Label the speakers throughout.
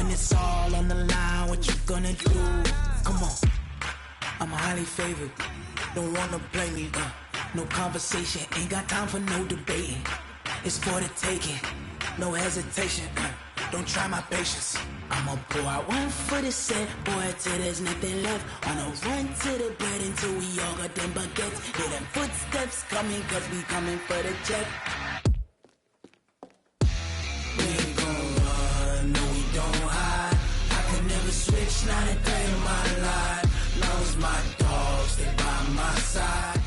Speaker 1: when it's all on the line, what you gonna do? Come on, I'm highly favored. Don't wanna play me, no conversation, ain't got time for no debating. It's for the taking, no hesitation. Don't try my patience. I'ma pull out one for the set, boy, till there's nothing left. Wanna run to the bread until we all got them baguettes. Hear them footsteps coming, cause we coming for the check. We ain't gon' run, no we don't hide. I could never switch, not a day in my life. Now it's my dogs, they by my side.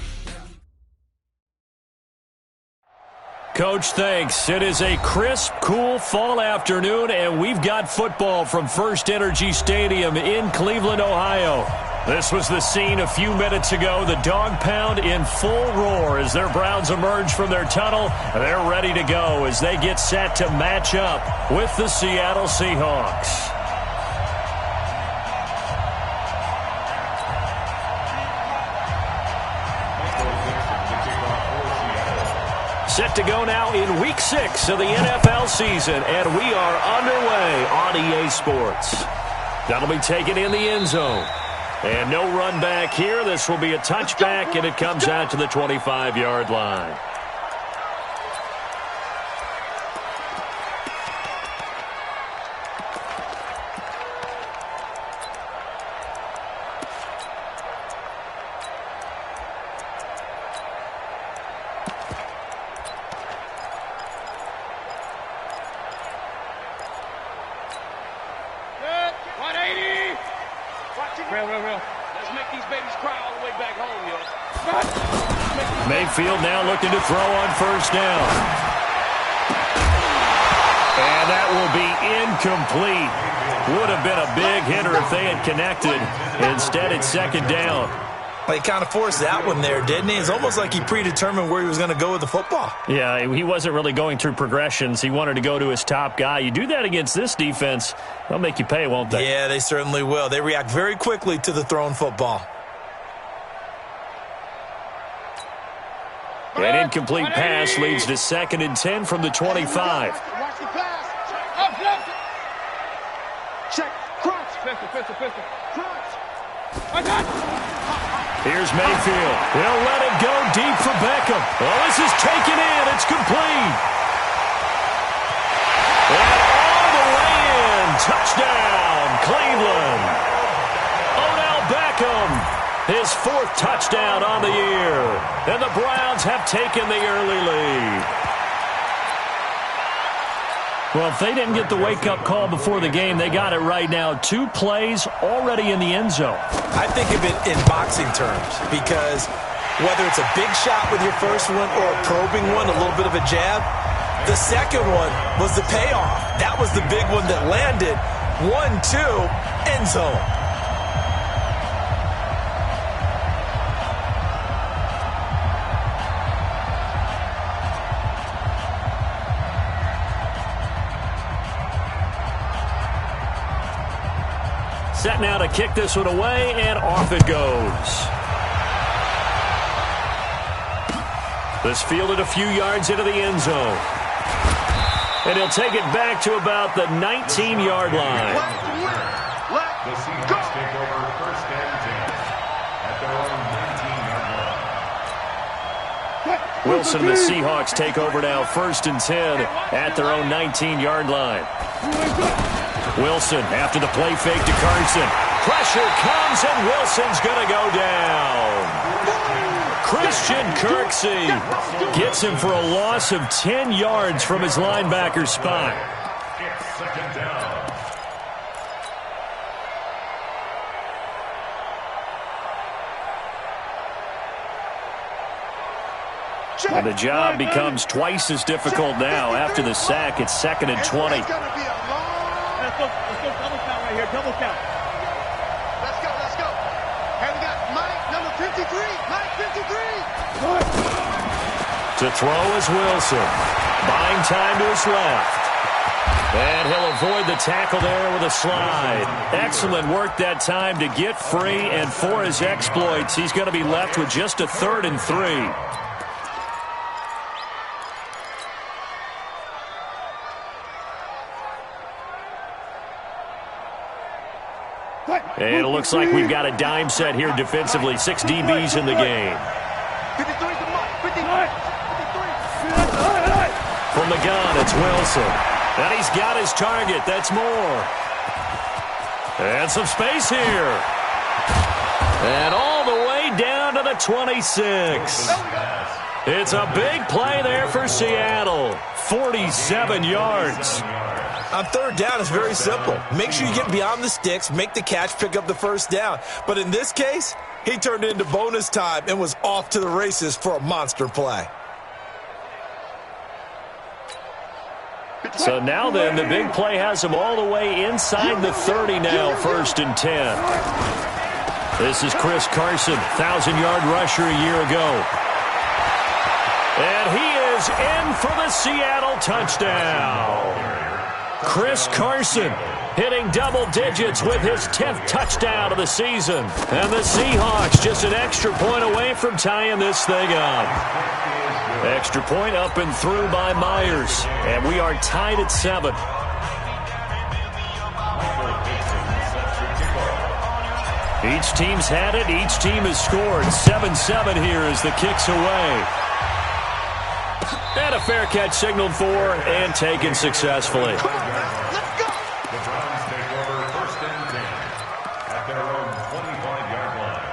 Speaker 2: Coach, thanks. It is a crisp, cool fall afternoon, and we've got football from First Energy Stadium in Cleveland, Ohio. This was the scene a few minutes ago. The dog pound in full roar as their Browns emerge from their tunnel. They're ready to go as they get set to match up with the Seattle Seahawks. Set to go now in Week 6 of the NFL season, and we are underway on EA Sports. That'll be taken in the end zone. And no run back here. This will be a touchback, and it comes out to the 25-yard line. Mayfield now looking to throw on first down. And that will be incomplete. Would have been a big hitter if they had connected. Instead, it's second down.
Speaker 3: Well, he kind of forced that one there, didn't he? It's almost like he predetermined where he was going to go with the football.
Speaker 2: Yeah, he wasn't really going through progressions. He wanted to go to his top guy. You do that against this defense, they'll make you pay, won't they?
Speaker 3: Yeah, they certainly will. They react very quickly to the thrown football.
Speaker 2: An incomplete pass leads to 2nd and 10 from the 25.
Speaker 4: Watch the pass. Up. Check. Crunch. Pistol. Crunch. I got it.
Speaker 2: Here's Mayfield. He'll let it go deep for Beckham. Oh, this is taken in. It's complete. And all the way in. Touchdown, Cleveland. Odell Beckham. His 4th touchdown on the year. And the Browns have taken the early lead. Well, if they didn't get the wake-up call before the game, they got it right now. 2 plays already in the end zone.
Speaker 3: I think of it in boxing terms because whether it's a big shot with your first one or a probing one, a little bit of a jab, the second one was the payoff. That was the big one that landed. 1-2, end zone.
Speaker 2: Set now to kick this one away, and off it goes. This fielded a few yards into the end zone. And he'll take it back to about the 19-yard line.
Speaker 4: The Seahawks take over first and 10 at their own 19-yard line.
Speaker 2: Wilson and the Seahawks take over now, 1st and 10 at their own 19-yard line. Wilson after the play fake to Carson. Pressure comes, and Wilson's going to go down. Christian Kirksey gets him for a loss of 10 yards from his linebacker spot.
Speaker 4: It's second down.
Speaker 2: And the job becomes twice as difficult now after the sack. It's 2nd and 20.
Speaker 4: Let's go double count right here, double count. Let's go. And we got Mike, number 53. Mike, 53.
Speaker 2: To throw is Wilson. Buying time to his left. And he'll avoid the tackle there with a slide. Excellent work that time to get free, and for his exploits, he's going to be left with just a 3rd and 3. And it looks like we've got a dime set here defensively. 6 DBs in the game.
Speaker 4: 53 is the mark. 53.
Speaker 2: From the gun, it's Wilson. And he's got his target. That's Moore. And some space here. And all the way down to the 26. It's a big play there for Seattle. 47 yards.
Speaker 3: On third down, it's very simple. Make sure you get beyond the sticks, make the catch, pick up the first down. But in this case, he turned it into bonus time and was off to the races for a monster play.
Speaker 2: So now then, the big play has him all the way inside the 30 now, 1st and 10. This is Chris Carson, 1,000-yard rusher a year ago. And he is in for the Seattle touchdown. Chris Carson hitting double digits with his 10th touchdown of the season. And the Seahawks just an extra point away from tying this thing up. Extra point up and through by Myers. And we are tied at 7. Each team's had it. Each team has scored. 7-7 here as the kick's away. And a fair catch signaled for and taken successfully.
Speaker 4: Let's go.
Speaker 5: The Browns take over 1st and 10 at their own 25-yard line.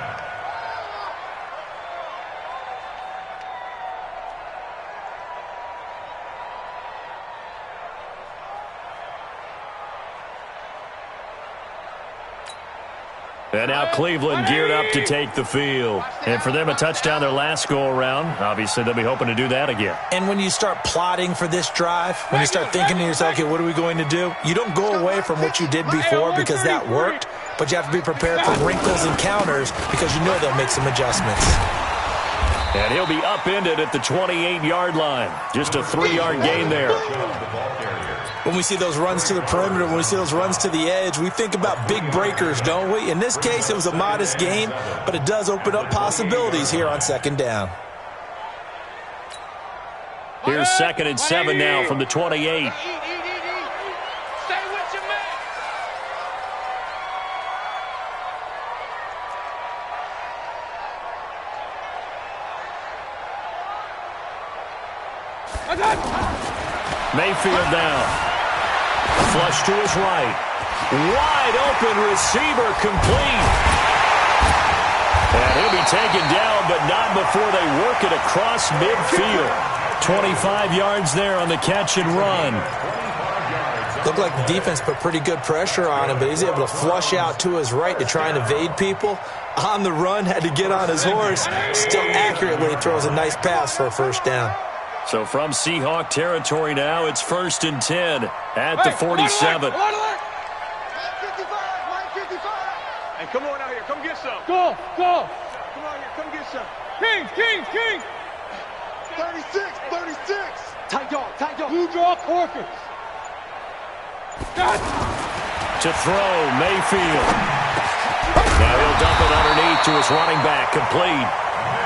Speaker 2: And now Cleveland geared up to take the field. And for them, a touchdown their last go-around. Obviously, they'll be hoping to do that again.
Speaker 3: And when you start plotting for this drive, when you start thinking to yourself, okay, what are we going to do? You don't go away from what you did before because that worked, but you have to be prepared for wrinkles and counters because you know they'll make some adjustments.
Speaker 2: And he'll be upended at the 28-yard line. Just a 3-yard gain there.
Speaker 3: When we see those runs to the perimeter, when we see those runs to the edge, we think about big breakers, don't we? In this case, it was a modest gain, but it does open up possibilities here on 2nd down.
Speaker 2: Here's 2nd and 7 now from the 28.
Speaker 4: Stay with your man.
Speaker 2: Mayfield down. Flush to his right. Wide open receiver complete. And he'll be taken down, but not before they work it across midfield. 25 yards there on the catch and run.
Speaker 3: Looked like the defense put pretty good pressure on him, but he's able to flush out to his right to try and evade people. On the run, had to get on his horse. Still accurately throws a nice pass for a 1st down.
Speaker 2: So from Seahawk territory now, it's 1st and 10 at the 47.
Speaker 4: Hey, come on out here. Come get some. Go. Come on here. Come get some. Kings. 36. Tight dog. Blue draw Corkers.
Speaker 2: To throw, Mayfield. Now he'll dump it underneath to his running back, complete.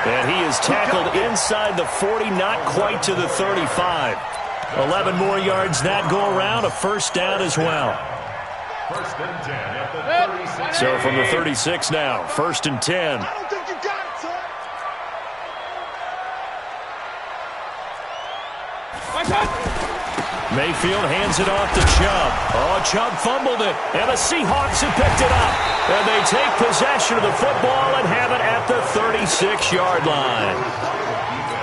Speaker 2: And he is tackled inside the 40, not quite to the 35. 11 more yards that go around, a 1st down as well.
Speaker 5: 1st and 10 at the 36.
Speaker 2: So from the 36 now, 1st and 10.
Speaker 4: I don't think you got it, son.
Speaker 2: Mayfield hands it off to Chubb. Oh, Chubb fumbled it, and the Seahawks have picked it up. And they take possession of the football and have it at the 36-yard line.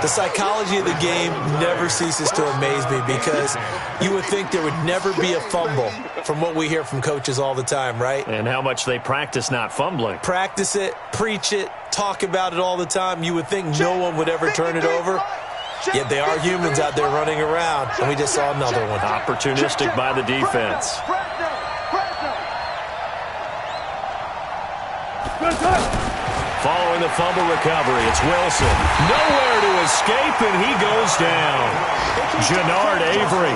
Speaker 3: The psychology of the game never ceases to amaze me because you would think there would never be a fumble from what we hear from coaches all the time, right?
Speaker 2: And how much they practice not fumbling.
Speaker 3: Practice it, preach it, talk about it all the time. You would think no one would ever turn it over. Yet they are humans out there running around, and we just saw another one.
Speaker 2: Opportunistic by the defense. Following the fumble recovery, it's Wilson. Nowhere to escape, and he goes down. Jannard Avery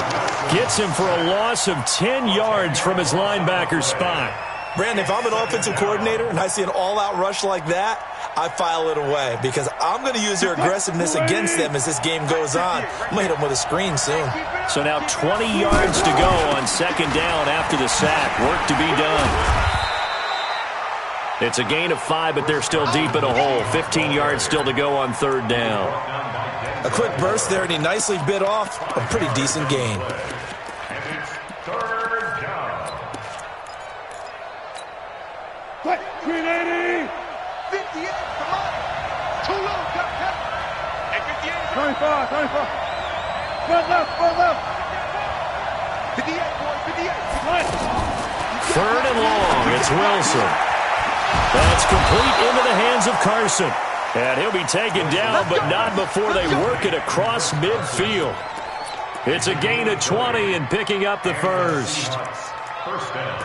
Speaker 2: gets him for a loss of 10 yards from his linebacker spot.
Speaker 3: Brandon, if I'm an offensive coordinator and I see an all-out rush like that, I file it away because I'm going to use their aggressiveness against them as this game goes on. I'm going to hit them with a screen soon.
Speaker 2: So now 20 yards to go on 2nd down after the sack. Work to be done. It's a gain of 5, but they're still deep in a hole. 15 yards still to go on third down.
Speaker 3: A quick burst there, and he nicely bit off a pretty decent gain.
Speaker 5: And it's third down.
Speaker 4: 380. 58, come on. Too low, got it. And 58. 25. Front left. 58, boy, 58.
Speaker 2: Third and long. It's Wilson. That's complete into the hands of Carson. And he'll be taken down, but not before they work it across midfield. It's a gain of 20 and picking up the first.
Speaker 5: First down.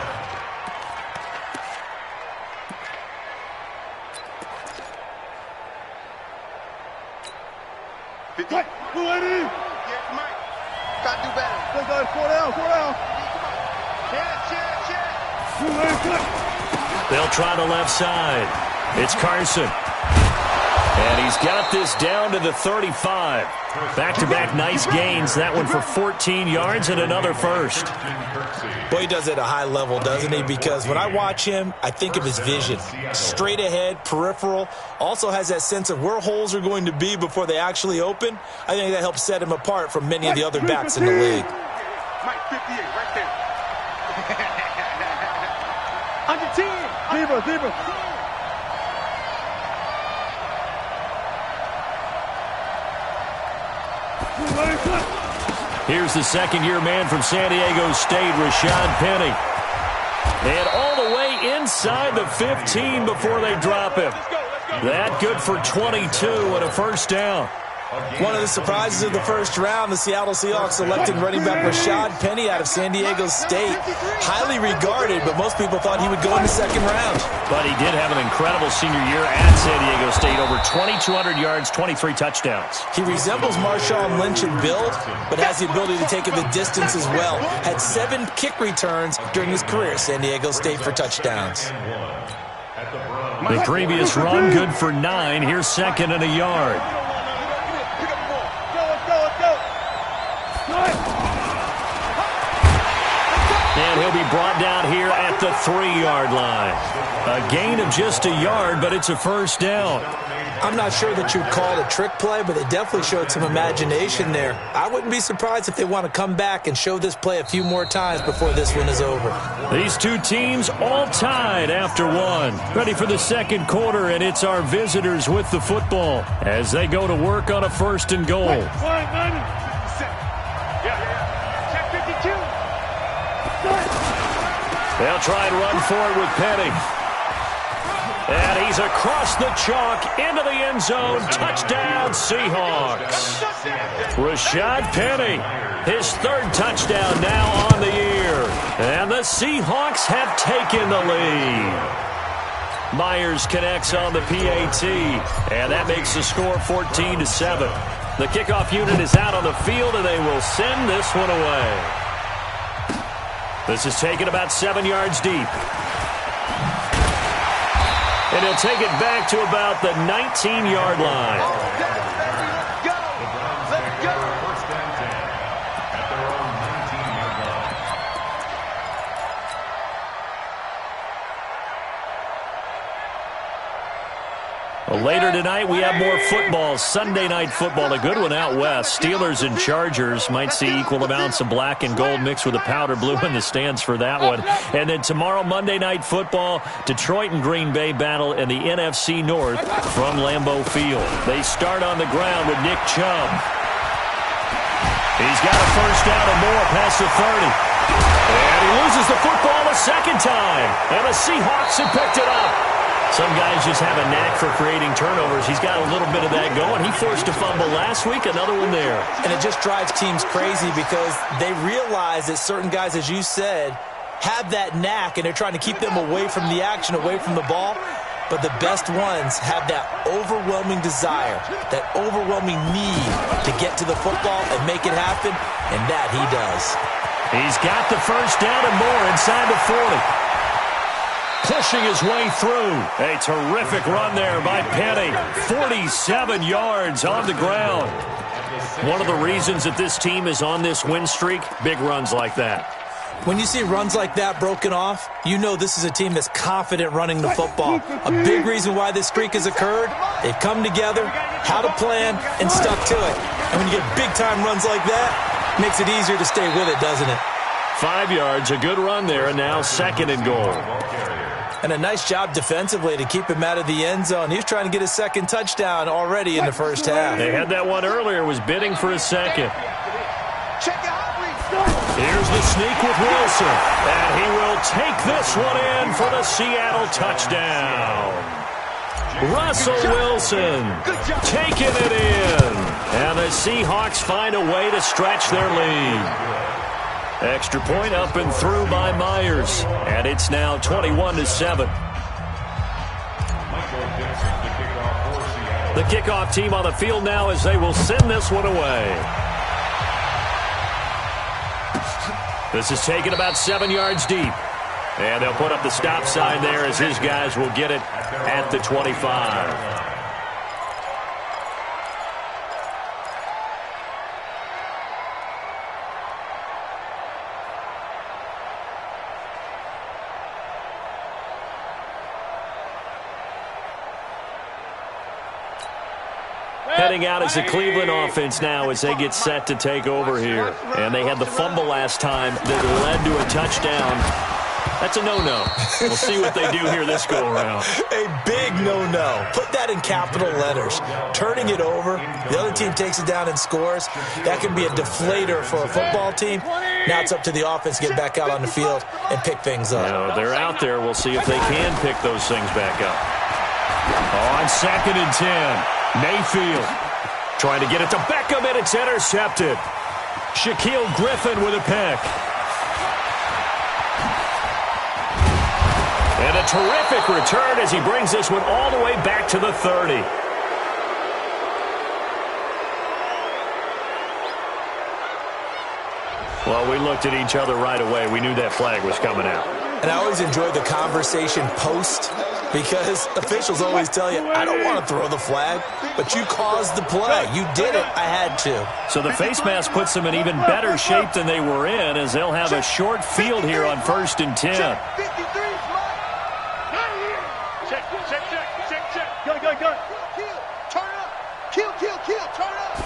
Speaker 4: Gotta do better. Four down.
Speaker 2: They'll try the left side. It's Carson. And he's got this down to the 35. Back-to-back nice gains. That one for 14 yards and another first.
Speaker 3: Boy, he does it at a high level, doesn't he? Because when I watch him, I think of his vision. Straight ahead, peripheral. Also has that sense of where holes are going to be before they actually open. I think that helps set him apart from many of the other backs in the league.
Speaker 4: Mike 58, right there. Under 10. Zebra.
Speaker 2: Here's the second-year man from San Diego State, Rashad Penny. And all the way inside the 15 before they drop him. That good for 22 and a first down.
Speaker 3: One of the surprises of the first round, the Seattle Seahawks selecting running back Rashad Penny out of San Diego State. Highly regarded, but most people thought he would go in the second round.
Speaker 2: But he did have an incredible senior year at San Diego State. Over 2,200 yards, 23 touchdowns.
Speaker 3: He resembles Marshawn Lynch in build, but has the ability to take it the distance as well. Had 7 kick returns during his career at San Diego State for touchdowns.
Speaker 2: The previous run good for 9. Here's second and a yard. And he'll be brought down here at the 3-yard line. A gain of just a yard, but it's a first down.
Speaker 3: I'm not sure that you'd call it a trick play, but they definitely showed some imagination there. I wouldn't be surprised if they want to come back and show this play a few more times before this one is over.
Speaker 2: These two teams all tied after one. Ready for the second quarter, and it's our visitors with the football as they go to work on a first and goal. They'll try and run for it with Penny. And he's across the chalk into the end zone. Touchdown, Seahawks. Rashad Penny, his third touchdown now on the year. And the Seahawks have taken the lead. Myers connects on the PAT. And that makes the score 14-7. The kickoff unit is out on the field, and they will send this one away. This is taken about 7 yards deep. And he'll take it back to about the 19-yard line. Well, later tonight, we have more football. Sunday night football, a good one out west. Steelers and Chargers might see equal amounts of black and gold mixed with a powder blue in the stands for that one. And then tomorrow, Monday night football, Detroit and Green Bay battle in the NFC North from Lambeau Field. They start on the ground with Nick Chubb. He's got a first down and more past the 30. And he loses the football a second time. And the Seahawks have picked it up. Some guys just have a knack for creating turnovers. He's got a little bit of that going. He forced a fumble last week, another one there.
Speaker 3: And it just drives teams crazy because they realize that certain guys, as you said, have that knack, and they're trying to keep them away from the action, away from the ball. But the best ones have that overwhelming desire, that overwhelming need to get to the football and make it happen, and that he does.
Speaker 2: He's got the first down and more inside the 40. Pushing his way through. A terrific run there by Penny. 47 yards on the ground. One of the reasons that this team is on this win streak, big runs like that.
Speaker 3: When you see runs like that broken off, you know this is a team that's confident running the football. A big reason why this streak has occurred, they've come together, had a plan, and stuck to it. And when you get big-time runs like that, it makes it easier to stay with it, doesn't it?
Speaker 2: 5 yards, a good run there, and now 2nd and goal.
Speaker 3: And a nice job defensively to keep him out of the end zone. He was trying to get his 2nd touchdown already in the first half.
Speaker 2: They had that one earlier, was bidding for a 2nd. Here's the sneak with Wilson, and he will take this one in for the Seattle touchdown. Russell Wilson taking it in, and the Seahawks find a way to stretch their lead. Extra point up and through by Myers, and it's now 21-7. The kickoff team on the field now as they will send this one away. This is taken about 7 yards deep. And they'll put up the stop sign there as his guys will get it at the 25. Heading out is the Cleveland offense now as they get set to take over here. And they had the fumble last time that led to a touchdown. That's a no-no. We'll see what they do here this go-around.
Speaker 3: A big no-no. Put that in capital letters. Turning it over, the other team takes it down and scores. That can be a deflator for a football team. Now it's up to the offense to get back out on the field and pick things up.
Speaker 2: You know, they're out there. We'll see if they can pick those things back up. On 2nd and 10. Mayfield trying to get it to Beckham, and it's intercepted. Shaquille Griffin with a pick. And a terrific return as he brings this one all the way back to the 30. Well, we looked at each other right away. We knew that flag was coming out.
Speaker 3: And I always enjoy the conversation post, because officials always tell you, I don't want to throw the flag, but you caused the play. You did it. I had to.
Speaker 2: So the face mask puts them in even better shape than they were in, as they'll have a short field here on 1st and 10.
Speaker 4: Check. Go. Turn up. Kill. Turn up.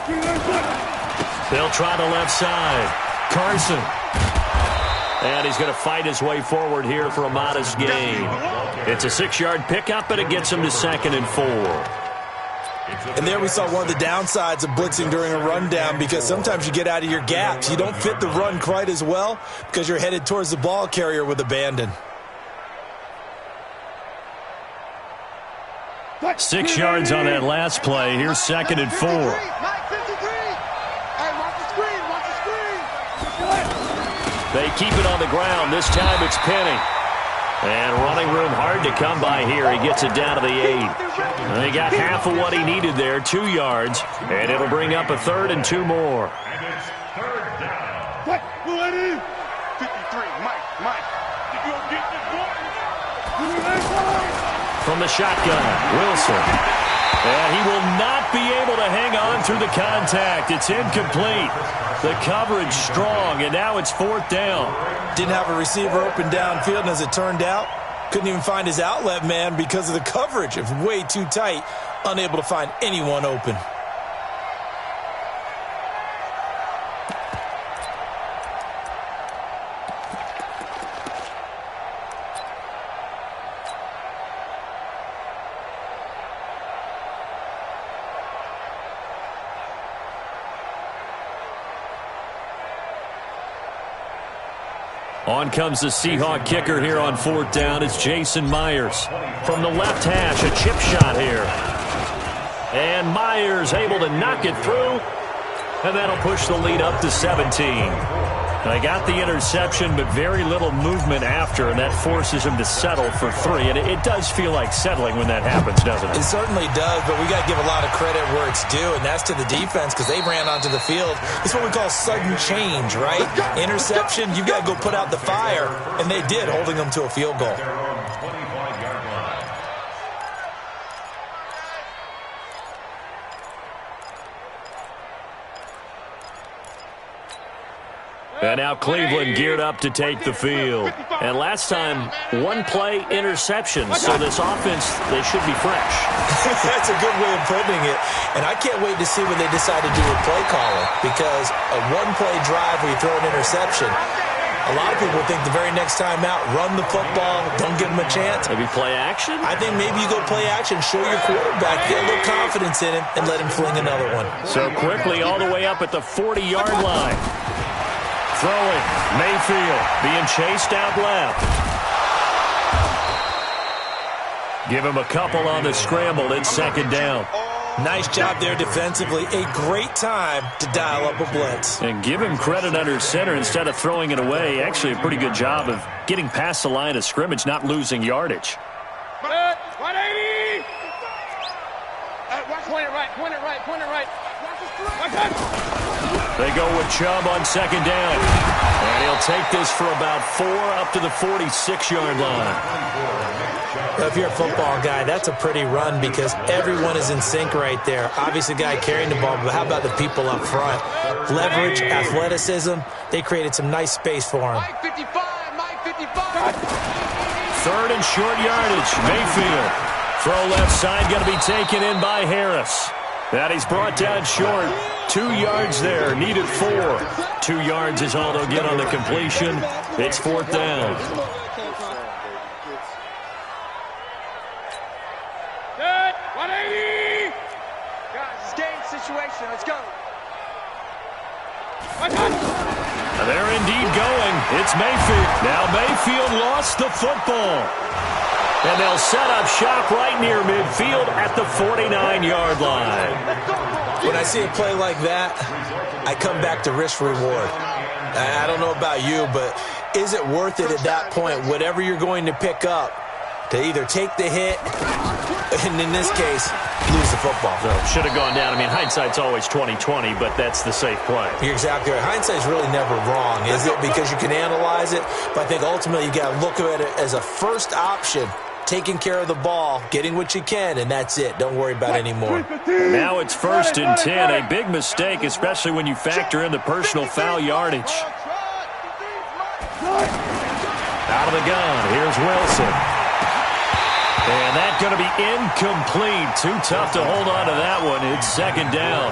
Speaker 2: They'll try the left side. Carson. And he's going to fight his way forward here for a modest gain. It's a 6-yard pickup, but it gets him to 2nd and 4.
Speaker 3: And there we saw one of the downsides of blitzing during a rundown, because sometimes you get out of your gaps. You don't fit the run quite as well because you're headed towards the ball carrier with abandon.
Speaker 2: 6 yards on that last play. Here's 2nd and 4. They keep it on the ground. This time it's Penny. And running room hard to come by here. He gets it down to the 8. He got half of what he needed there, 2 yards. And it'll bring up a 3rd and 2 more.
Speaker 5: And it's 3rd down.
Speaker 4: 53, Mike. Did you get this one?
Speaker 2: From the shotgun, Wilson. And he will not be able to hang on through the contact. It's incomplete. The coverage strong, and now it's 4th down.
Speaker 3: Didn't have a receiver open downfield, and as it turned out, couldn't even find his outlet man because of the coverage. It was way too tight, unable to find anyone open.
Speaker 2: On comes the Seahawk kicker here on 4th down. It's Jason Myers. From the left hash, a chip shot here. And Myers able to knock it through. And that'll push the lead up to 17. They got the interception, but very little movement after, and that forces him to settle for 3. And it does feel like settling when that happens, doesn't it?
Speaker 3: It certainly does, but we got to give a lot of credit where it's due, and that's to the defense, because they ran onto the field. It's what we call sudden change, right? Interception, you got to go put out the fire, and they did, holding them to a field goal.
Speaker 2: And now Cleveland geared up to take the field. And last time, one-play interception. So this offense, they should be fresh.
Speaker 3: That's a good way of putting it. And I can't wait to see what they decide to do with play calling. Because a one-play drive where you throw an interception, a lot of people think the very next time out, run the football, don't give them a chance.
Speaker 2: Maybe play action?
Speaker 3: I think maybe you go play action, show your quarterback, get a little confidence in him, and let him fling another one.
Speaker 2: So quickly all the way up at the 40-yard line. Throwing, Mayfield being chased out left. Give him a couple on the scramble. It's second down.
Speaker 3: Nice job there defensively. A great time to dial up a blitz.
Speaker 2: And give him credit under center instead of throwing it away. Actually a pretty good job of getting past the line of scrimmage, not losing yardage.
Speaker 4: 180! Point it right, point it right, point it right.
Speaker 2: They go with Chubb on second down. And he'll take this for about 4 up to the 46-yard line.
Speaker 3: If you're a football guy, that's a pretty run because everyone is in sync right there. Obviously, the guy carrying the ball, but how about the people up front? Leverage, athleticism, they created some nice space for him.
Speaker 4: Mike 55, Mike 55.
Speaker 2: Third and short yardage. Mayfield. Throw left side going to be taken in by Harris. That he's brought down short. 2 yards there. Needed 4. 2 yards is all they'll get on the completion. It's fourth down.
Speaker 4: Good. 180. Guys, it's game situation. Let's go.
Speaker 2: They're indeed going. It's Mayfield. Now Mayfield lost the football. And they'll set up shop right near midfield at the 49-yard line.
Speaker 3: When I see a play like that, I come back to risk-reward. I don't know about you, but is it worth it at that point, whatever you're going to pick up, to either take the hit, and in this case, lose the football?
Speaker 2: Should have gone down. I mean, hindsight's always 20/20, but that's the safe play.
Speaker 3: You're exactly right. Hindsight's really never wrong, is it? Because you can analyze it, but I think ultimately you got to look at it as a first option. Taking care of the ball, getting what you can, and that's it. Don't worry about any more.
Speaker 2: Now it's 1st and 10. A big mistake, especially when you factor in the personal foul yardage. Out of the gun. Here's Wilson. And that's going to be incomplete. Too tough to hold on to that one. It's second down.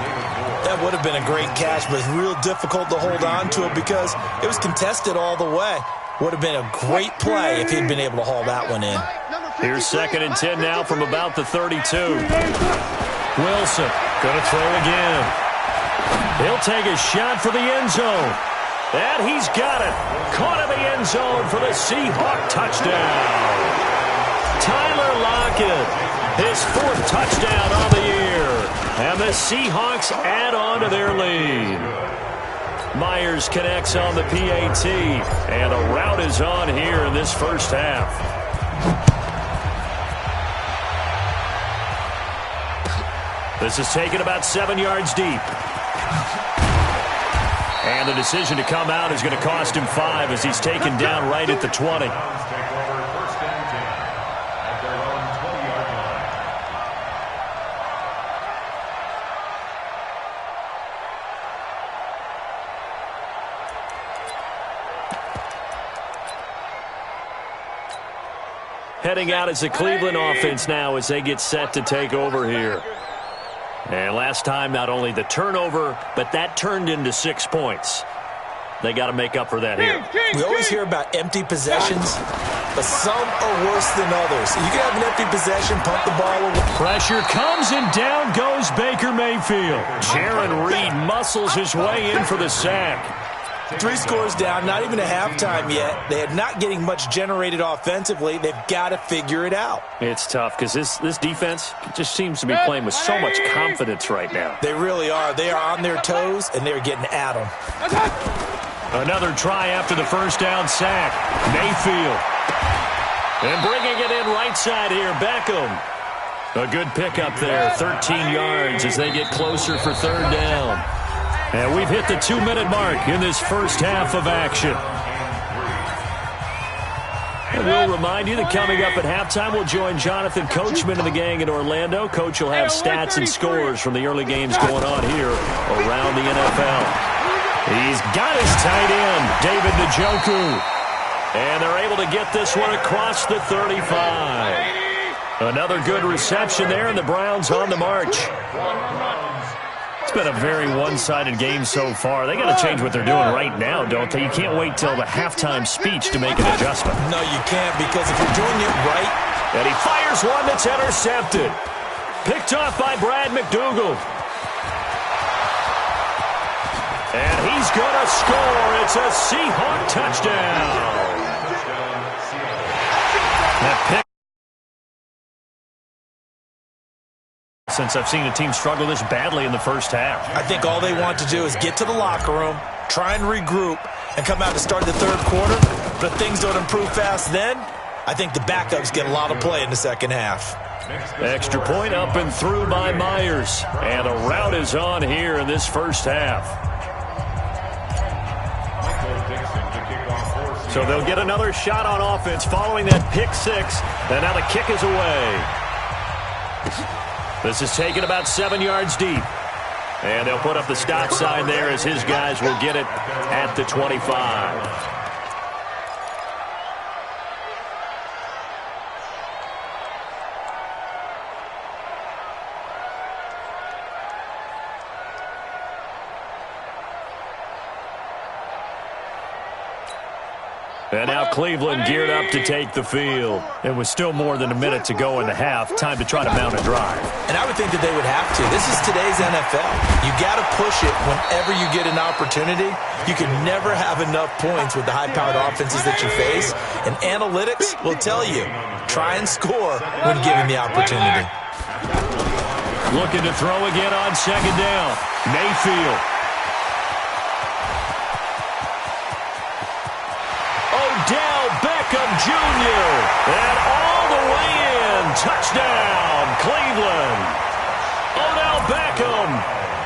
Speaker 3: That would have been a great catch, but it's real difficult to hold on to it because it was contested all the way. Would have been a great play if he'd been able to haul that one in.
Speaker 2: Here's 2nd and 10 now from about the 32. Wilson going to throw again. He'll take a shot for the end zone. And he's got it. Caught in the end zone for the Seahawk touchdown. Tyler Lockett, his 4th touchdown on the year. And the Seahawks add on to their lead. Myers connects on the PAT, and the route is on here in this first half. This is taken about 7 yards deep. And the decision to come out is going to cost him 5 as he's taken down right at the 20. Heading out as the Cleveland offense now as they get set to take over here. And last time, not only the turnover, but that turned into 6 points. They got to make up for that here.
Speaker 3: We always hear about empty possessions, but some are worse than others. You can have an empty possession, pump the ball away.
Speaker 2: Pressure comes, and down goes Baker Mayfield. Jaron Reed muscles his way in for the sack.
Speaker 3: 3 scores down, not even a halftime yet. They are not getting much generated offensively. They've got to figure it out.
Speaker 2: It's tough because this defense just seems to be playing with so much confidence right now.
Speaker 3: They really are. They are on their toes, and they're getting at them.
Speaker 2: Another try after the first down sack. Mayfield. And bringing it in right side here, Beckham. A good pickup there, 13 yards as they get closer for third down. And we've hit the 2-minute mark in this first half of action. And we'll remind you that coming up at halftime, we'll join Jonathan Coachman and the gang in Orlando. Coach will have stats and scores from the early games going on here around the NFL. He's got his tight end, David Njoku. And they're able to get this one across the 35. Another good reception there, and the Browns on the march. It's been a very one-sided game so far. They got to change what they're doing right now, don't they? You can't wait till the halftime speech to make an adjustment.
Speaker 3: No, you can't, because if you're doing it right...
Speaker 2: And he fires one that's intercepted. Picked off by Brad McDougald. And he's going to score. It's a Seahawk touchdown. That pick. Since I've seen a team struggle this badly in the first half.
Speaker 3: I think all they want to do is get to the locker room, try and regroup, and come out to start the third quarter. But if things don't improve fast then, I think the backups get a lot of play in the second half.
Speaker 2: Extra point up and through by Myers. And a rout is on here in this first half. So they'll get another shot on offense following that pick six. And now the kick is away. This is taken about 7 yards deep. And they'll put up the stop sign there as his guys will get it at the 25. And now Cleveland geared up to take the field. It was still more than a minute to go in the half. Time to try to mount a drive.
Speaker 3: And I would think that they would have to. This is today's NFL. You got to push it whenever you get an opportunity. You can never have enough points with the high-powered offenses that you face. And analytics will tell you, try and score when given the opportunity.
Speaker 2: Looking to throw again on second down. Mayfield. Odell Beckham Jr. And all the way in. Touchdown, Cleveland. Odell Beckham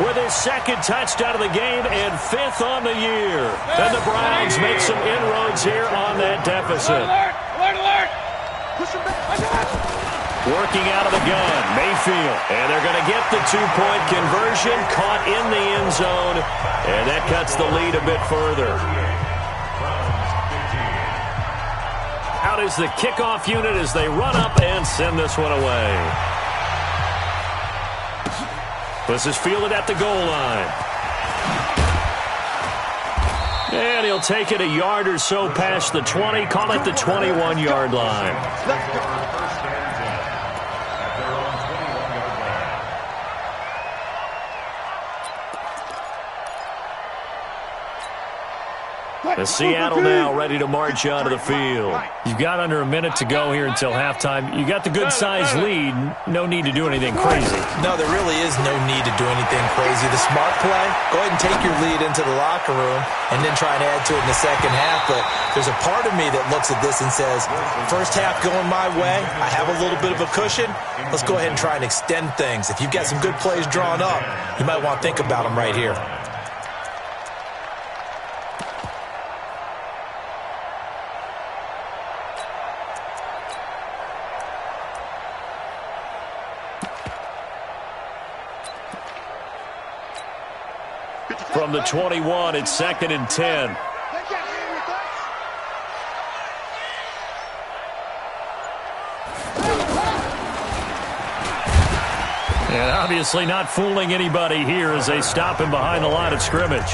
Speaker 2: with his second touchdown of the game and fifth on the year. And the Browns make some inroads here on that deficit.
Speaker 4: Alert! Push him back.
Speaker 2: Working out of the gun, Mayfield. And they're going to get the two-point conversion, caught in the end zone. And that cuts the lead a bit further. Out is the kickoff unit as they run up and send this one away. This is fielded at the goal line. And he'll take it a yard or so past the 20, call it the 21-yard line. The Seattle now ready to march onto the field. You've got under a minute to go here until halftime. You got the good-sized lead. No need to do anything crazy.
Speaker 3: No, there really is no need to do anything crazy. The smart play, go ahead and take your lead into the locker room and then try and add to it in the second half. But there's a part of me that looks at this and says, first half going my way, I have a little bit of a cushion. Let's go ahead and try and extend things. If you've got some good plays drawn up, you might want to think about them right here.
Speaker 2: From the 21, it's 2nd and 10. And obviously not fooling anybody here as they stop him behind the line of scrimmage.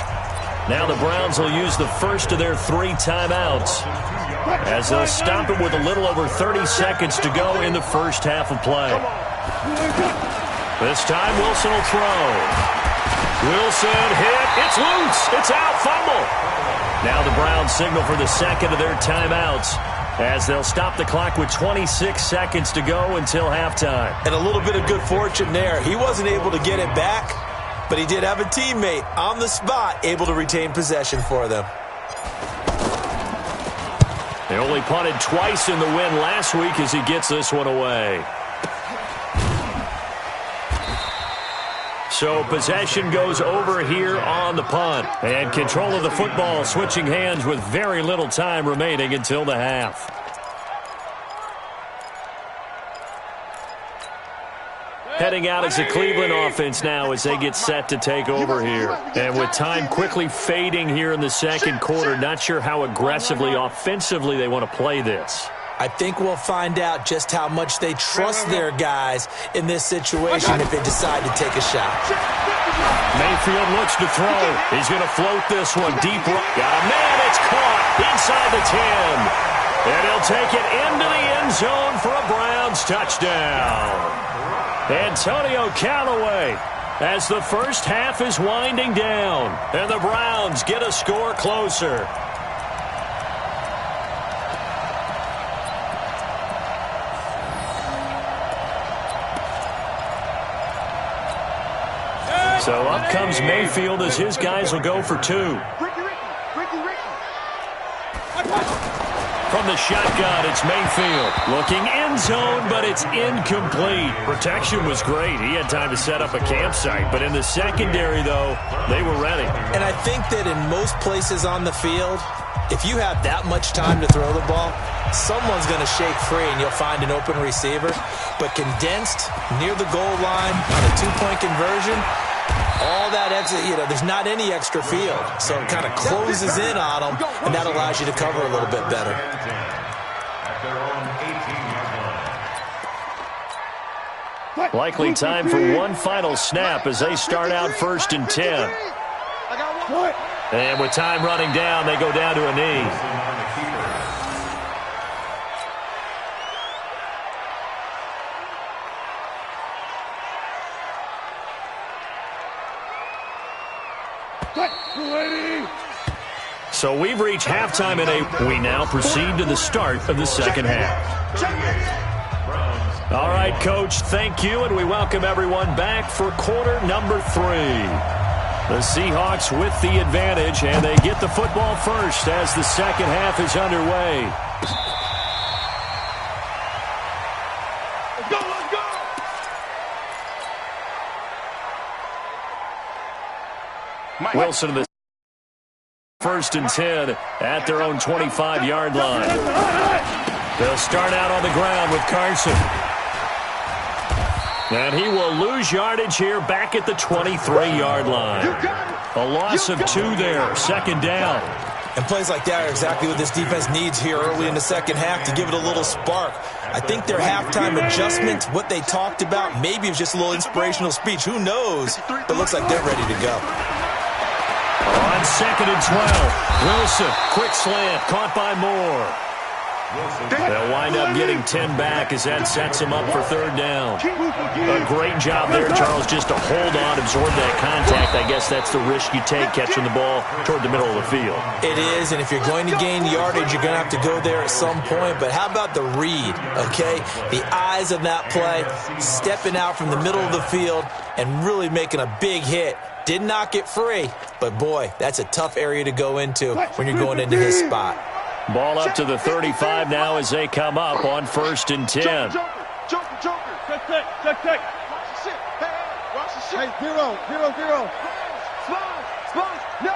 Speaker 2: Now the Browns will use the first of their 3 timeouts as they'll stop him with a little over 30 seconds to go in the first half of play. This time Wilson will throw. Wilson hit. It's loose. It's out. Fumble. Now the Browns signal for the second of their timeouts as they'll stop the clock with 26 seconds to go until halftime.
Speaker 3: And a little bit of good fortune there. He wasn't able to get it back, but he did have a teammate on the spot able to retain possession for them.
Speaker 2: They only punted twice in the win last week as he gets this one away. So possession goes over here on the punt. And control of the football switching hands with very little time remaining until the half. heading out as the Cleveland offense now as they get set to take over here. And with time quickly fading here in the second quarter, not sure how aggressively, offensively they want to play this.
Speaker 3: I think we'll find out just how much they trust their guys in this situation if they decide to take a shot.
Speaker 2: Mayfield looks to throw. He's going to float this one deep. Got a man. It's caught inside the 10. And he'll take it into the end zone for a Browns touchdown. Antonio Callaway as the first half is winding down. And the Browns get a score closer. So up comes Mayfield as his guys will go for two. From the shotgun, it's Mayfield. Looking end zone, but it's incomplete. Protection was great. He had time to set up a campsite. But in the secondary, though, they were ready.
Speaker 3: And I think that in most places on the field, if you have that much time to throw the ball, someone's going to shake free and you'll find an open receiver. But condensed, near the goal line, on a two-point conversion, all that exit, there's not any extra field. So it kind of closes in on them, and that allows you to cover a little bit better.
Speaker 2: Likely time for one final snap as they start out 1st and 10. And with time running down, they go down to a knee. So we've reached halftime we now proceed to the start of the second half. All right, Coach, thank you, and we welcome everyone back for quarter number 3. The Seahawks with the advantage, and they get the football first as the second half is underway.
Speaker 5: Let's go.
Speaker 2: Wilson to the 1st and 10 at their own 25-yard line. They'll start out on the ground with Carson. And he will lose yardage here back at the 23-yard line. A loss of 2 there, 2nd down.
Speaker 3: And plays like that are exactly what this defense needs here early in the second half to give it a little spark. I think their halftime adjustment, what they talked about, maybe it was just a little inspirational speech. Who knows? But it looks like they're ready to go.
Speaker 2: On 2nd and 12, Wilson, quick slant, caught by Moore. They'll wind up getting 10 back as that sets them up for 3rd down. A great job there, Charles, just to hold on, absorb that contact. I guess that's the risk you take catching the ball toward the middle of the field.
Speaker 3: It is, and if you're going to gain yardage, you're going to have to go there at some point. But how about the read, okay? The eyes of that play, stepping out from the middle of the field and really making a big hit. Did not get free, but boy, that's a tough area to go into when you're going into his spot.
Speaker 2: Ball up to the 35 now as they come up on 1st and 10.
Speaker 4: Joker. Check. Watch the shit. Hey, zero. Spot. No.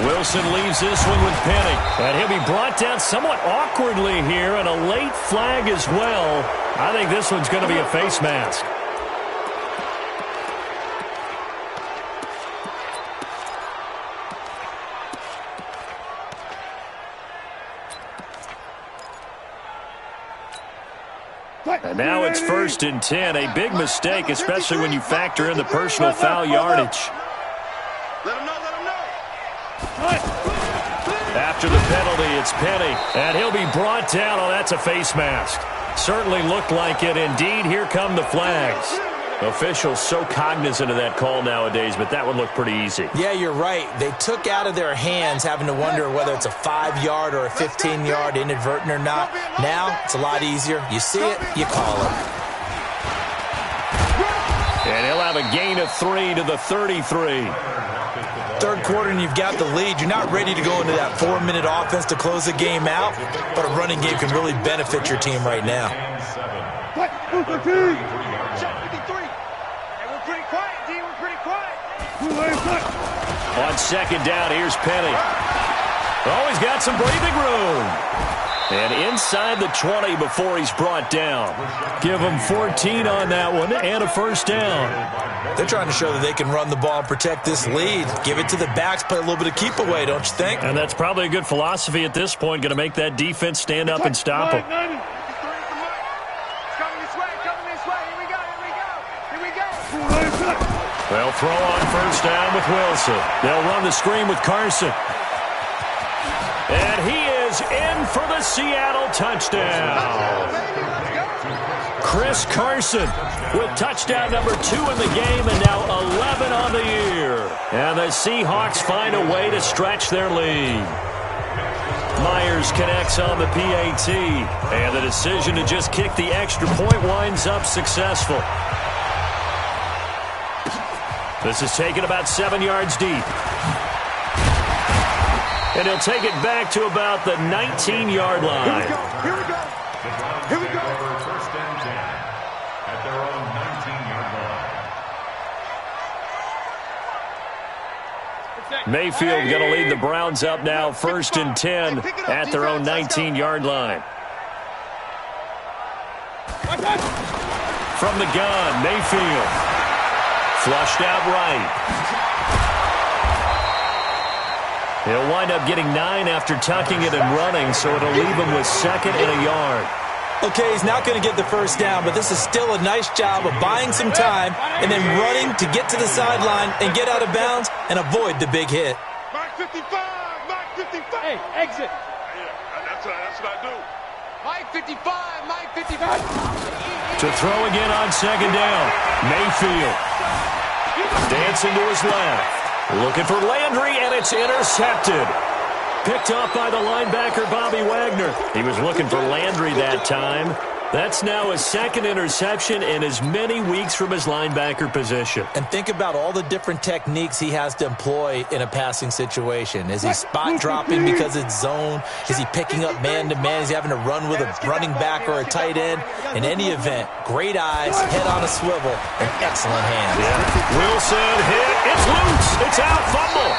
Speaker 2: Wilson leaves this one with Penny. And he'll be brought down somewhat awkwardly here, and a late flag as well. I think this one's going to be a face mask. And now it's 1st and 10. A big mistake, especially when you factor in the personal foul yardage.
Speaker 4: Let him know.
Speaker 2: After the penalty, it's Penny. And he'll be brought down. Oh, that's a face mask. Certainly looked like it. Indeed, here come the flags. Officials so cognizant of that call nowadays, but that one looked pretty easy.
Speaker 3: Yeah, you're right. They took out of their hands having to wonder whether it's a 5-yard or a 15-yard inadvertent or not. Now, it's a lot easier. You see it, you call it.
Speaker 2: And he'll have a gain of 3 to the 33.
Speaker 3: 3rd quarter and you've got the lead. You're not ready to go into that 4-minute offense to close the game out, but a running game can really benefit your team right now.
Speaker 2: On 2nd down, here's Penny. Oh, he's got some breathing room. And inside the 20 before he's brought down. Give him 14 on that one and a first down.
Speaker 3: They're trying to show that they can run the ball and protect this lead. Give it to the backs, play a little bit of keep away, don't you think?
Speaker 2: And that's probably a good philosophy at this point, going to make that defense stand up and stop him. They'll throw on first down with Wilson. They'll run the screen with Carson. And he is in for the Seattle touchdown. Chris Carson with touchdown number 2 in the game and now 11 on the year. And the Seahawks find a way to stretch their lead. Myers connects on the PAT. And the decision to just kick the extra point winds up successful. This is taken about 7 yards deep. And he'll take it back to about the 19-yard line.
Speaker 5: Here we go. Here we go. First and 10 at their own 19-yard line.
Speaker 2: Mayfield going to lead the Browns up now, first and 10 at their own 19-yard line. From the gun, Mayfield. Flushed out right. He'll wind up getting 9 after tucking it and running, so it'll leave him with 2nd and a yard.
Speaker 3: Okay, he's not going to get the first down, but this is still a nice job of buying some time and then running to get to the sideline and get out of bounds and avoid the big hit.
Speaker 4: Mark 55, Mark 55. Hey, exit. Yeah, that's what I do. Mike 55, Mike 55.
Speaker 2: To throw again on 2nd down, Mayfield. Dancing to his left. Looking for Landry, and it's intercepted. Picked off by the linebacker, Bobby Wagner. He was looking for Landry that time. That's now his 2nd interception in as many weeks from his linebacker position.
Speaker 3: And think about all the different techniques he has to employ in a passing situation. Is he spot dropping because it's zone? Is he picking up man-to-man? Is he having to run with a running back or a tight end? In any event, great eyes, head on a swivel, and excellent hands.
Speaker 2: Yeah. Wilson hit. It's loose. It's out. Fumble.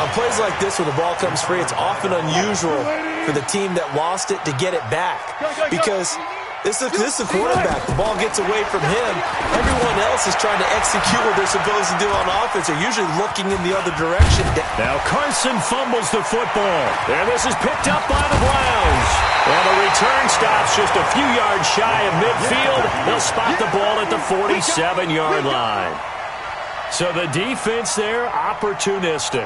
Speaker 3: On plays like this where the ball comes free, it's often unusual for the team that lost it to get it back because this is a quarterback. The ball gets away from him. Everyone else is trying to execute what they're supposed to do on offense. They're usually looking in the other direction.
Speaker 2: Now Carson fumbles the football. And this is picked up by the Browns. And the return stops just a few yards shy of midfield. They'll spot the ball at the 47-yard line. So the defense there, opportunistic.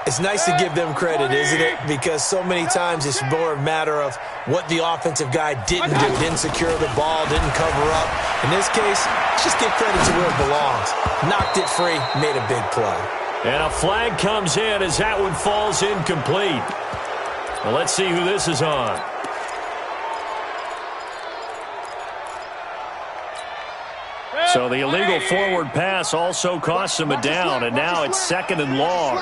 Speaker 3: It's nice to give them credit, isn't it? Because so many times it's more a matter of what the offensive guy didn't do. Didn't secure the ball, didn't cover up. In this case, just give credit to where it belongs. Knocked it free, made a big play.
Speaker 2: And a flag comes in as that one falls incomplete. Well, let's see who this is on. So the illegal forward pass also costs him a down, and now it's 2nd and long.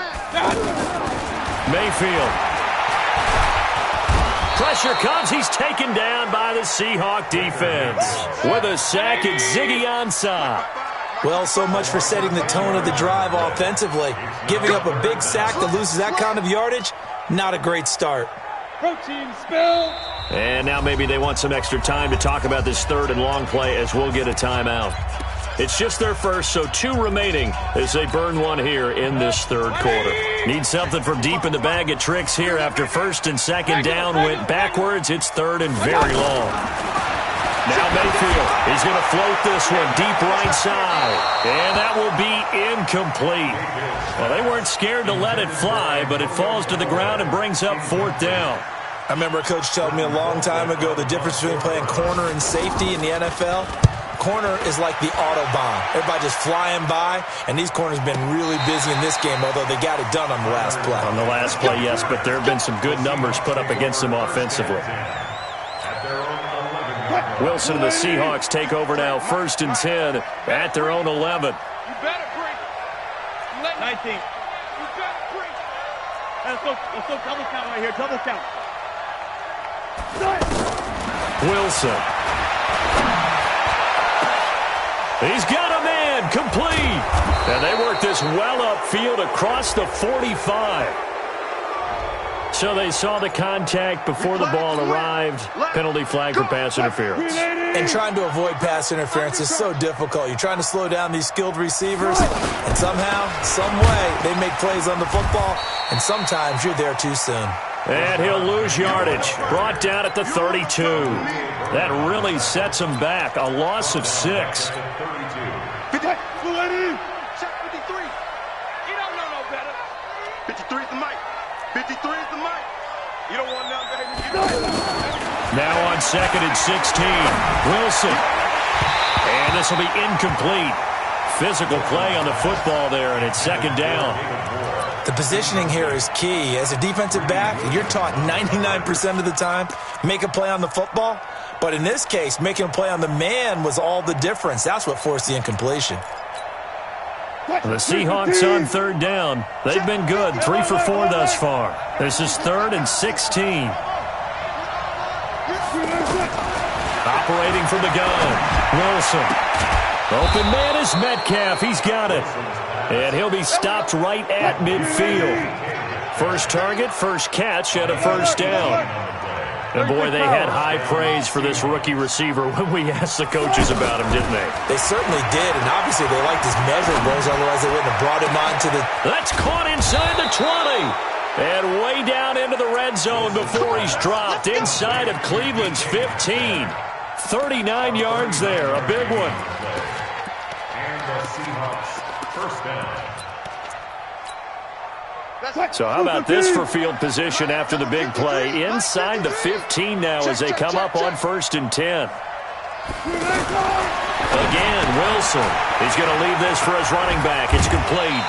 Speaker 2: Mayfield. Pressure comes. He's taken down by the Seahawk defense. With a sack, it's Ziggy Ansah.
Speaker 3: Well, so much for setting the tone of the drive offensively. Giving up a big sack that loses that kind of yardage, not a great start.
Speaker 4: Protein spill.
Speaker 2: And now maybe they want some extra time to talk about this 3rd and long play as we'll get a timeout. It's just their first, so 2 remaining as they burn one here in this 3rd quarter. Need something from deep in the bag of tricks here after 1st and 2nd down went backwards. It's 3rd and very long. Now Mayfield is going to float this one deep right side. And that will be incomplete. Well, they weren't scared to let it fly, but it falls to the ground and brings up 4th down.
Speaker 3: I remember a coach telling me a long time ago the difference between playing corner and safety in the NFL. Corner is like the Autobahn. Everybody just flying by, and these corners have been really busy in this game, although they got it done on the last play.
Speaker 2: On the last play, yes, but there have been some good numbers put up against them offensively. Wilson and the Seahawks take over now, 1st and 10 at their own 11.
Speaker 4: You better break. 19. You better break. Let's go double count right here. Double count.
Speaker 2: Wilson. He's got a man, complete. And they work this well upfield across the 45. So they saw the contact before the ball arrived. Penalty flag for pass interference.
Speaker 3: And trying to avoid pass interference is so difficult. You're trying to slow down these skilled receivers, and somehow, some way, they make plays on the football, and sometimes you're there too soon.
Speaker 2: And he'll lose yardage. Brought down at the 32. That really sets him back. A loss of 6.
Speaker 4: 53. Check 53. You don't know no better. 53 is the mic. 53 is the mic. You don't want nothing, baby. You don't.
Speaker 2: Now on 2nd and 16. Wilson. And this will be incomplete. Physical play on the football there, and it's 2nd down.
Speaker 3: The positioning here is key. As a defensive back, you're taught 99% of the time, make a play on the football. But in this case, making a play on the man was all the difference. That's what forced the incompletion.
Speaker 2: The Seahawks on 3rd down. They've been good, 3 for 4 thus far. This is 3rd and 16. Operating from the gun, Wilson. Open man is Metcalf. He's got it. And he'll be stopped right at midfield. First target, first catch, and a 1st down. And, boy, they had high praise for this rookie receiver when we asked the coaches about him, didn't they?
Speaker 3: They certainly did, and obviously they liked his measurables, otherwise they wouldn't have brought him on to the...
Speaker 2: That's caught inside the 20. And way down into the red zone before he's dropped inside of Cleveland's 15. 39 yards there, a big one.
Speaker 5: And the Seahawks, 1st down.
Speaker 2: So how about this for field position after the big play? Inside the 15 now as they come up on 1st and 10. Again, Wilson. He's going to leave this for his running back. It's complete.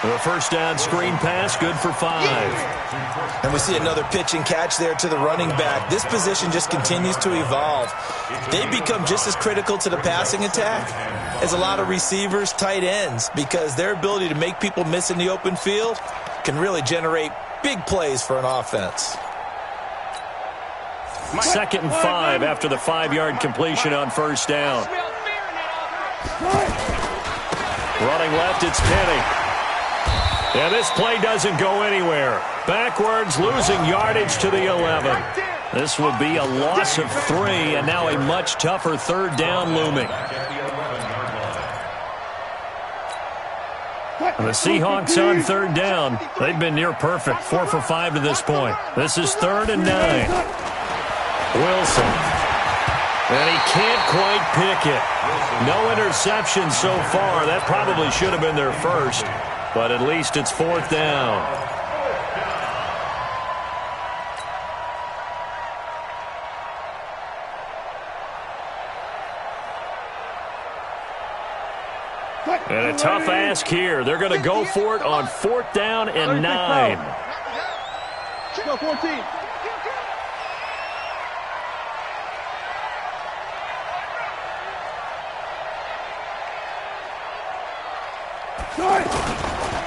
Speaker 2: The 1st down screen pass, good for 5.
Speaker 3: And we see another pitch and catch there to the running back. This position just continues to evolve. They become just as critical to the passing attack as a lot of receivers, tight ends, because their ability to make people miss in the open field can really generate big plays for an offense.
Speaker 2: 2nd and 5 after the 5-yard completion on 1st down. Running left, it's Penny. And this play doesn't go anywhere. Backwards, losing yardage to the 11. This will be a loss of 3, and now a much tougher 3rd down looming. And the Seahawks on 3rd down. They've been near perfect, 4 for 5 to this point. This is 3rd and 9. Wilson. And he can't quite pick it. No interception so far. That probably should have been their first. But at least it's 4th down. And a tough ask here. They're going to go for it on 4th down and 9.
Speaker 4: Go 14.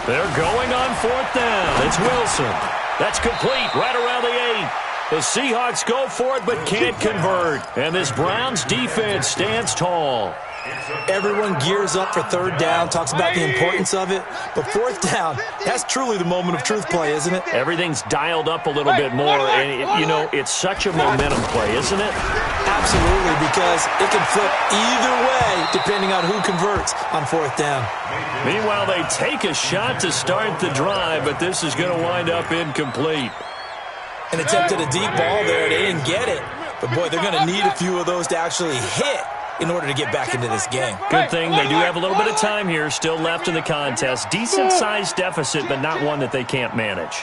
Speaker 2: They're going on 4th down. It's Wilson. That's complete right around the 8. The Seahawks go for it but can't convert. And this Browns defense stands tall.
Speaker 3: Everyone gears up for 3rd down, talks about the importance of it. But 4th down, that's truly the moment of truth play, isn't it?
Speaker 2: Everything's dialed up a little bit more. And, you know, it's such a momentum play, isn't it?
Speaker 3: Absolutely, because it can flip either way depending on who converts on 4th down.
Speaker 2: Meanwhile, they take a shot to start the drive, but this is going to wind up incomplete.
Speaker 3: An attempt at a deep ball there. They didn't get it. But, boy, they're going to need a few of those to actually hit in order to get back into this game.
Speaker 2: Good thing they do have a little bit of time here still left in the contest. Decent-sized deficit, but not one that they can't manage.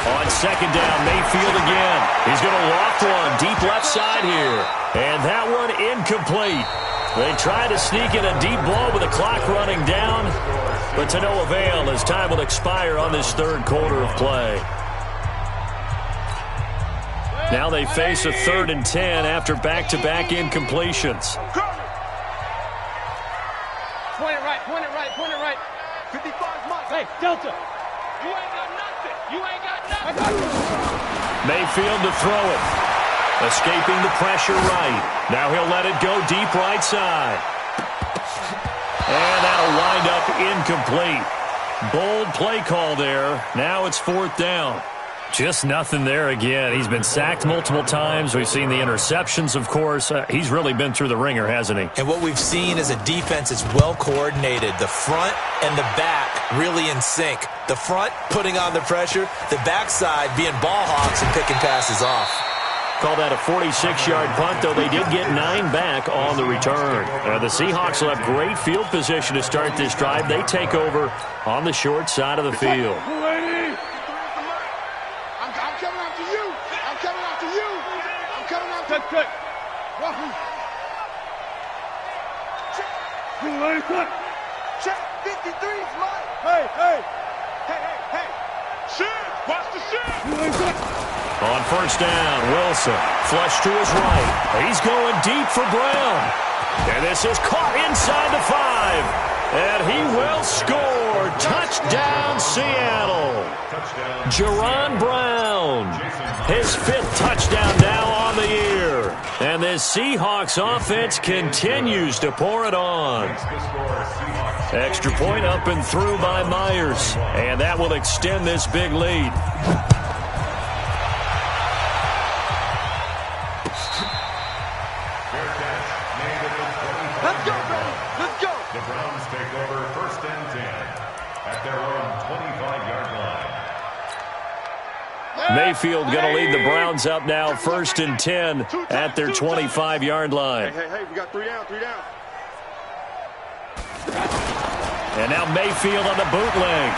Speaker 2: On 2nd down, Mayfield again. He's going to loft one deep left side here. And that one incomplete. They try to sneak in a deep ball with the clock running down, but to no avail as time will expire on this 3rd quarter of play. Now they face a 3rd and 10 after back-to-back incompletions.
Speaker 4: Point it right, point it right, point it right. 55 Mike. Hey, Delta. You ain't got nothing. You ain't got nothing.
Speaker 2: Mayfield to throw it. Escaping the pressure right. Now he'll let it go deep right side. And that'll wind up incomplete. Bold play call there. Now it's 4th down. Just nothing there again. He's been sacked multiple times. We've seen the interceptions, of course. He's really been through the ringer, hasn't he?
Speaker 3: And what we've seen is a defense that's well coordinated. The front and the back really in sync. The front putting on the pressure, the backside being ball hawks and picking passes off.
Speaker 2: Call that a 46-yard punt, though they did get 9 back on the return. The Seahawks will have great field position to start this drive. They take over on the short side of the field.
Speaker 4: Check. Check 53's mine. Hey. Shit. Watch the shit.
Speaker 2: On 1st down, Wilson flush to his right. He's going deep for Brown. And this is caught inside the 5. And he will score. Touchdown, Seattle. Jaron Brown. His 5th touchdown now on the year. And this Seahawks offense continues to pour it on. Extra point up and through by Myers. And that will extend this big lead.
Speaker 4: Let's go, baby. Let's go.
Speaker 5: The Browns take over 1st and 10 at their own 25-yard line.
Speaker 2: Mayfield going to lead the Browns up now 1st and 10 at their 25-yard line.
Speaker 4: Hey, we got 3 down.
Speaker 2: And now Mayfield on the bootleg.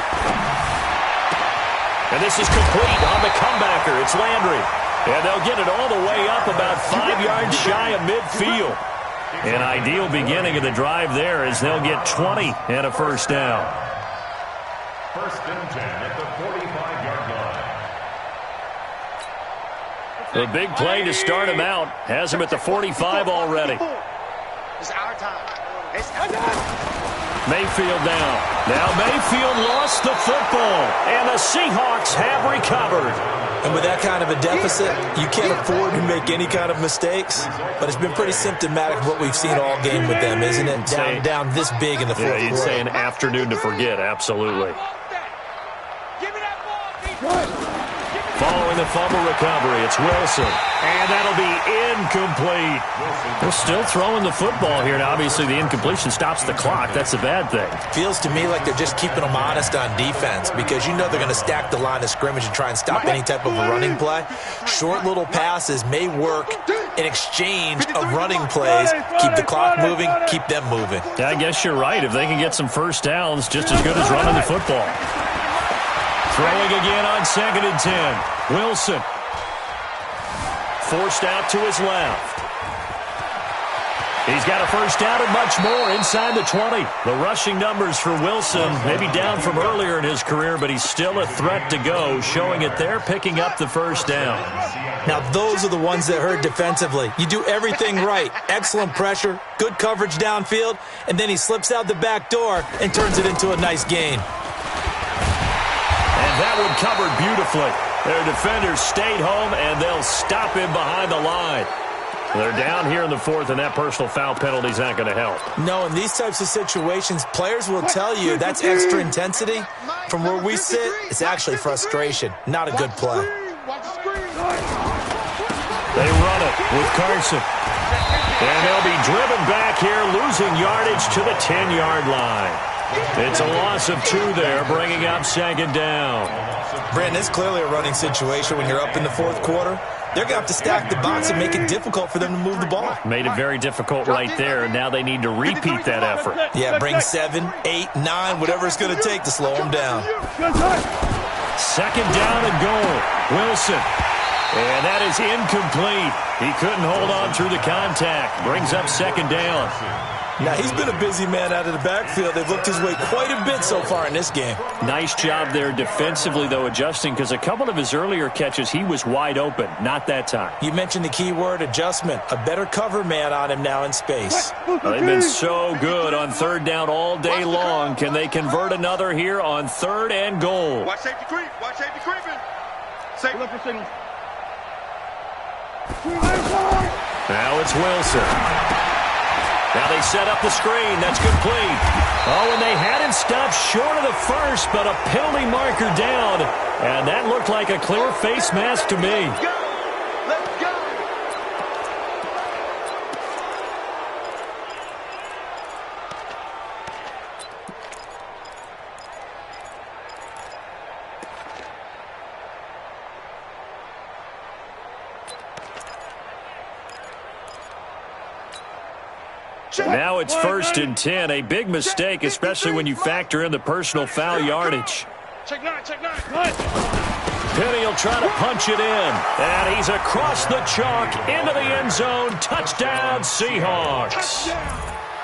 Speaker 2: And this is complete on the comebacker. It's Landry. And they'll get it all the way up about 5 yards shy of midfield. An ideal beginning of the drive there as they'll get 20 and a 1st down.
Speaker 5: 1st and 10 at the 45-yard line.
Speaker 2: A big play to start him out. Has him at the 45 already.
Speaker 4: It's our time. It's our time.
Speaker 2: Mayfield down. Now Mayfield lost the football, and the Seahawks have recovered.
Speaker 3: And with that kind of a deficit, you can't afford to make any kind of mistakes. But it's been pretty symptomatic of what we've seen all game with them, isn't it? Down this big in the 4th quarter.
Speaker 2: Yeah, you'd say an afternoon to forget, absolutely. Following the fumble recovery, it's Wilson. And that'll be incomplete. They're still throwing the football here. Now, obviously, the incompletion stops the clock. That's a bad thing.
Speaker 3: Feels to me like they're just keeping them honest on defense because you know they're going to stack the line of scrimmage and try and stop any type of a running play. Short little passes may work in exchange of running plays. Keep the clock moving, keep them moving.
Speaker 2: Yeah, I guess you're right. If they can get some 1st downs, just as good as running the football. Throwing again on 2nd and 10. Wilson. Forced out to his left. He's got a 1st down and much more inside the 20. The rushing numbers for Wilson, maybe down from earlier in his career, but he's still a threat to go, showing it there, picking up the 1st down.
Speaker 3: Now, those are the ones that hurt defensively. You do everything right. Excellent pressure, good coverage downfield, and then he slips out the back door and turns it into a nice gain.
Speaker 2: And that one covered beautifully. Their defenders stayed home, and they'll stop him behind the line. They're down here in the 4th, and that personal foul penalty is not going to help.
Speaker 3: No, in these types of situations, players will tell you that's extra intensity. From where we sit, it's actually frustration. Not a good play.
Speaker 2: They run it with Carson. And they'll be driven back here, losing yardage to the 10-yard line. It's a loss of 2 there, bringing up 2nd down.
Speaker 3: Brandon, it's clearly a running situation when you're up in the 4th quarter. They're going to have to stack the box and make it difficult for them to move the ball.
Speaker 2: Made it very difficult right there. Now they need to repeat that effort.
Speaker 3: Yeah, bring 7, 8, 9, whatever it's going to take to slow them down.
Speaker 2: 2nd down and goal. Wilson. And that is incomplete. He couldn't hold on through the contact. Brings up 2nd down.
Speaker 3: Now, he's been a busy man out of the backfield. They've looked his way quite a bit so far in this game. Nice
Speaker 2: job there defensively, though, adjusting, because a couple of his earlier catches, he was wide open. Not that time.
Speaker 3: You mentioned the key word, adjustment. A better cover man on him now in space.
Speaker 2: They've been so good on 3rd down all day long. Can they convert another here on 3rd and goal?
Speaker 4: Watch safety creep. Watch safety creeping. Safety. Look for signal.
Speaker 2: Now it's Wilson. Now they set up the screen. That's complete. Oh, and they had him stopped short of the first, but a penalty marker down. And that looked like a clear face mask to me.
Speaker 4: Let's go.
Speaker 2: Now it's 1st and 10. A big mistake, especially when you factor in the personal foul yardage.
Speaker 4: Check nine.
Speaker 2: Penny will try to punch it in. And he's across the chalk into the end zone. Touchdown, Seahawks.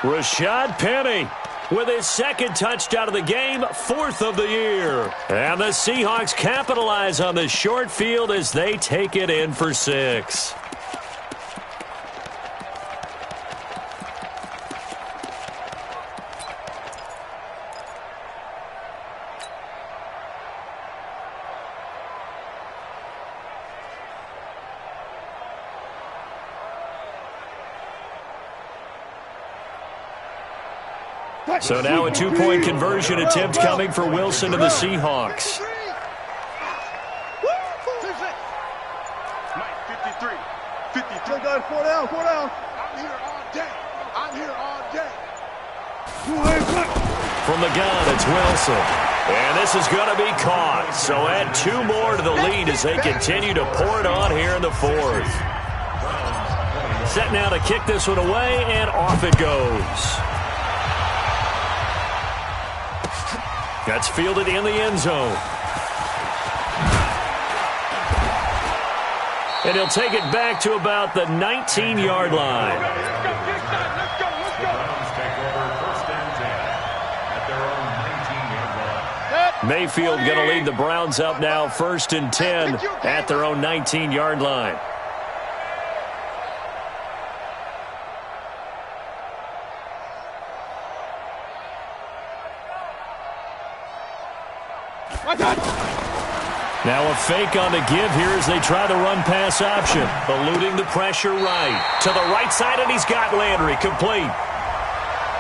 Speaker 2: Rashad Penny with his 2nd touchdown of the game, 4th of the year. And the Seahawks capitalize on the short field as they take it in for 6. So now a 2-point conversion attempt coming for Wilson and the Seahawks.
Speaker 4: Mike, 53. 53.
Speaker 6: Guys, 4 down.
Speaker 4: I'm here all day.
Speaker 2: From the gun, it's Wilson. And this is going to be caught. So add 2 more to the lead as they continue to pour it on here in the 4th. Set now to kick this one away, and off it goes. That's fielded in the end zone. And he'll take it back to about the 19-yard line.
Speaker 4: Let's go.
Speaker 5: Browns take over 1st and 10 at their own 19-yard line.
Speaker 2: Mayfield going to lead the Browns up now, 1st and 10 at their own 19-yard line. Now a fake on the give here as they try the run-pass option. Eluding the pressure right. To the right side, and he's got Landry complete.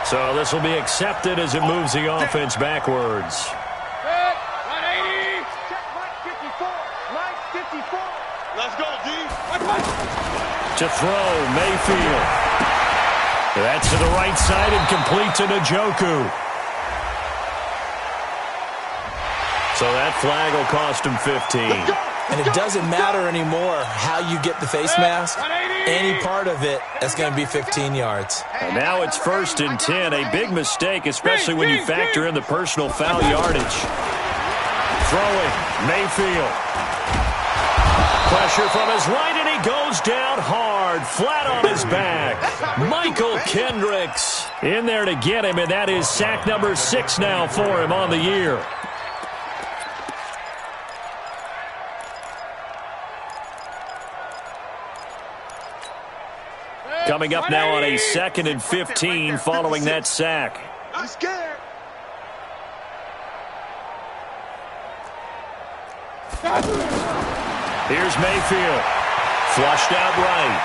Speaker 2: So this will be accepted as it moves the offense backwards.
Speaker 4: 180. Check Mike 54. Let's go, D.
Speaker 2: To throw, Mayfield. That's to the right side and complete to Njoku. So that flag will cost him 15.
Speaker 3: And it doesn't matter anymore how you get the face mask. Any part of it, that's going to be 15 yards.
Speaker 2: And now it's 1st and 10. A big mistake, especially when you factor in the personal foul yardage. Throwing, Mayfield. Pressure from his right, and he goes down hard, flat on his back. Michael Kendricks in there to get him, and that is sack number 6 now for him on the year. Coming up now on a 2nd and 15 following that sack.
Speaker 4: I'm scared.
Speaker 2: Here's Mayfield. Flushed out right.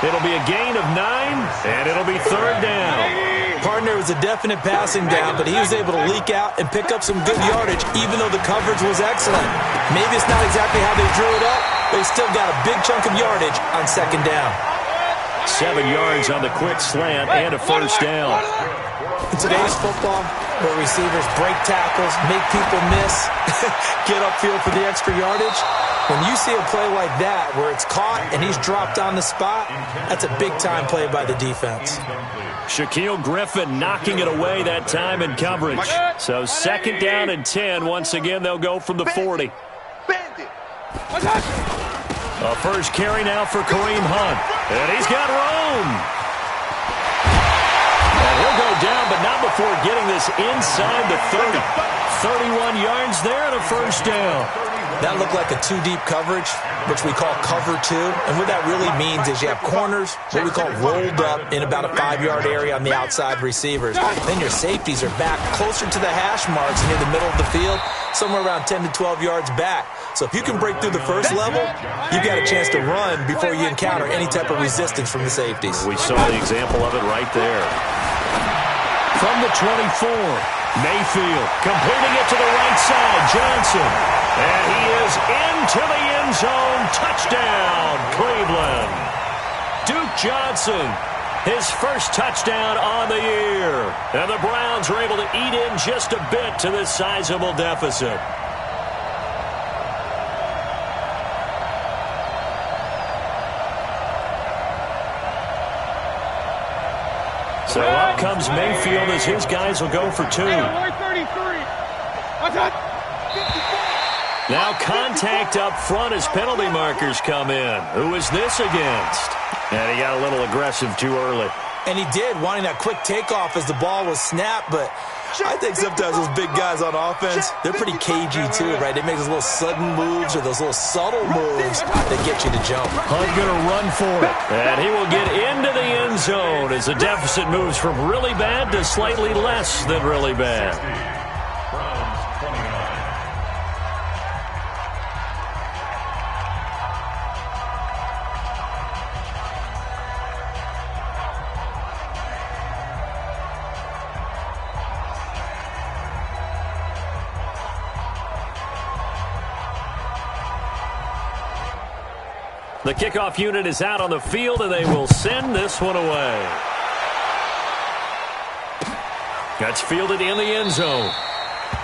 Speaker 2: It'll be a gain of 9, and it'll be 3rd down.
Speaker 3: Partner was a definite passing down, but he was able to leak out and pick up some good yardage, even though the coverage was excellent. Maybe it's not exactly how they drew it up, but he still got a big chunk of yardage on 2nd down.
Speaker 2: 7 yards on the quick slant and a 1st down.
Speaker 3: In today's football, where receivers break tackles, make people miss, get upfield for the extra yardage, when you see a play like that where it's caught and he's dropped on the spot, that's a big-time play by the defense.
Speaker 2: Shaquille Griffin knocking it away that time in coverage. So 2nd down and 10. Once again, they'll go from the 40. A first carry now for Kareem Hunt. And he's got room. And he'll go down, but not before getting this inside the 30. 31 yards there and a 1st down.
Speaker 3: That looked like a 2-deep coverage, which we call cover 2. And what that really means is you have corners, what we call rolled up in about a 5-yard area on the outside receivers. Then your safeties are back closer to the hash marks and in the middle of the field, somewhere around 10 to 12 yards back. So if you can break through the first level, you've got a chance to run before you encounter any type of resistance from the safeties.
Speaker 2: We saw the example of it right there. From the 24, Mayfield completing it to the right side. Johnson. And he is into the end zone. Touchdown, Cleveland. Duke Johnson, his first touchdown on the year. And the Browns were able to eat in just a bit to this sizable deficit. So up comes Mayfield as his guys will go for two. Now contact up front as penalty markers come in. Who is this against? And he got a little aggressive too early.
Speaker 3: And he did, wanting that quick takeoff as the ball was snapped, but I think sometimes those big guys on offense, they're pretty cagey too, right? They make those little sudden moves or those little subtle moves that get you to jump.
Speaker 2: Hunt going to run for it. And he will get into the end zone as the deficit moves from really bad to slightly less than really bad.
Speaker 5: Browns 29.
Speaker 2: The kickoff unit is out on the field, and they will send this one away. That's fielded in the end zone.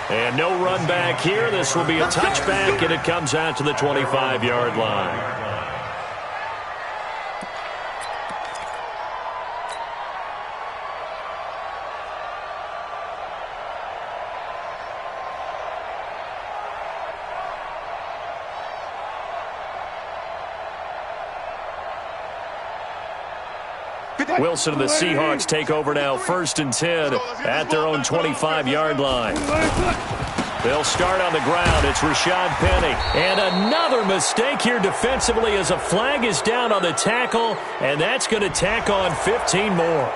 Speaker 2: And no run back here. This will be a touchback, and it comes out to the 25-yard line. Wilson and the Seahawks take over now, 1st and 10 at their own 25-yard line. They'll start on the ground. It's Rashad Penny. And another mistake here defensively as a flag is down on the tackle, and that's going to tack on 15 more.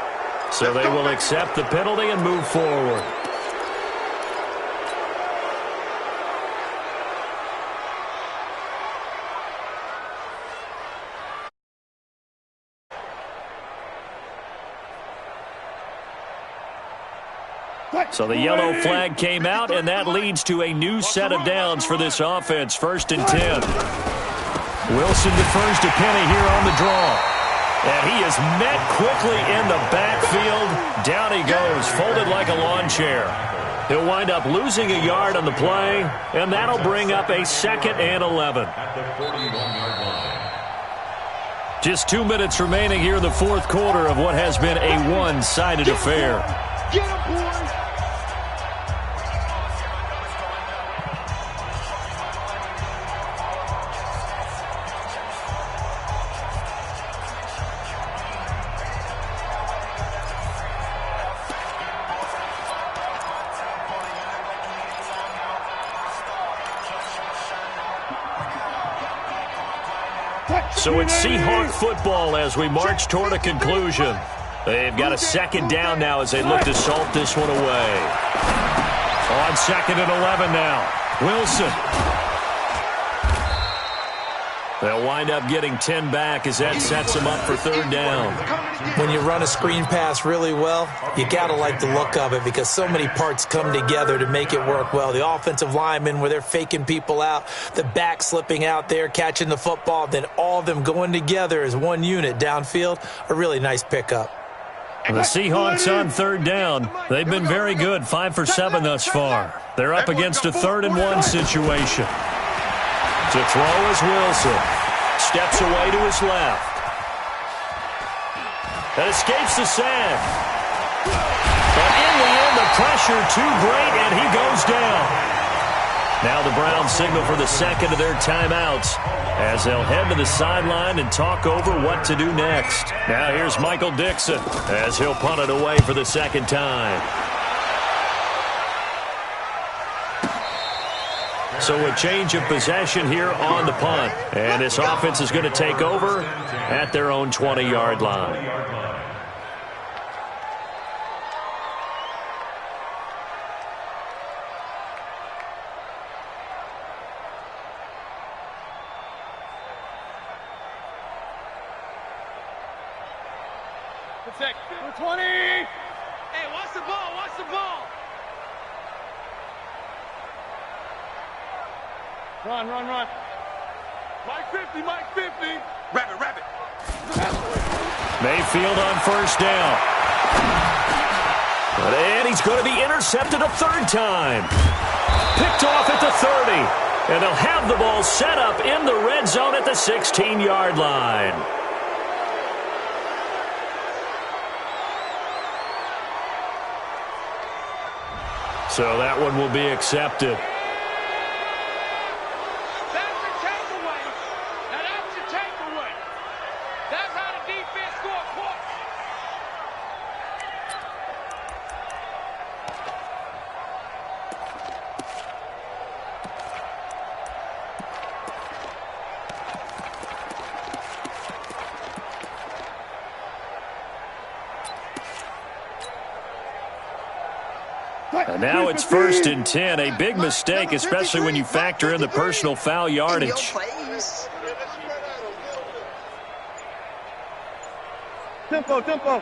Speaker 2: So they will accept the penalty and move forward. So the yellow flag came out, and that leads to a new set of downs for this offense. 1st and 10. Wilson defers to Penny here on the draw. And he is met quickly in the backfield. Down he goes, folded like a lawn chair. He'll wind up losing a yard on the play, and that'll bring up a 2nd and 11.
Speaker 5: At the 41-yard line.
Speaker 2: Just 2 minutes remaining here in the 4th quarter of what has been a one-sided affair.
Speaker 4: Get him, boys!
Speaker 2: So it's Seahawk football as we march toward a conclusion. They've got a 2nd down now as they look to salt this one away. On 2nd and 11 now. Wilson. They'll wind up getting 10 back as that sets them up for 3rd down.
Speaker 3: When you run a screen pass really well, you got to like the look of it because so many parts come together to make it work well. The offensive linemen, where they're faking people out, the back slipping out there, catching the football, then all of them going together as one unit downfield, a really nice pickup.
Speaker 2: The Seahawks on 3rd down. They've been very good, 5 for 7 thus far. They're up against a 3rd and 1 situation. To throw is Wilson. Steps away to his left. And escapes the sack. But in the end, the pressure too great, and he goes down. Now the Browns signal for the 2nd of their timeouts as they'll head to the sideline and talk over what to do next. Now here's Michael Dixon as he'll punt it away for the 2nd time. So a change of possession here on the punt. And this offense is going to take over at their own 20-yard line.
Speaker 4: Protect. 20. Hey, watch the ball. Watch the ball. Run. Mike 50. Wrap it.
Speaker 2: Mayfield on first down. And he's going to be intercepted a third time. Picked off at the 30. And they'll have the ball set up in the red zone at the 16-yard line. So that one will be accepted.
Speaker 4: That's your takeaway. Now that's your takeaway. That's how the defense scored points.
Speaker 2: And now it's 1st and 10. A big mistake, especially when you factor in the personal foul yardage.
Speaker 4: Tempo.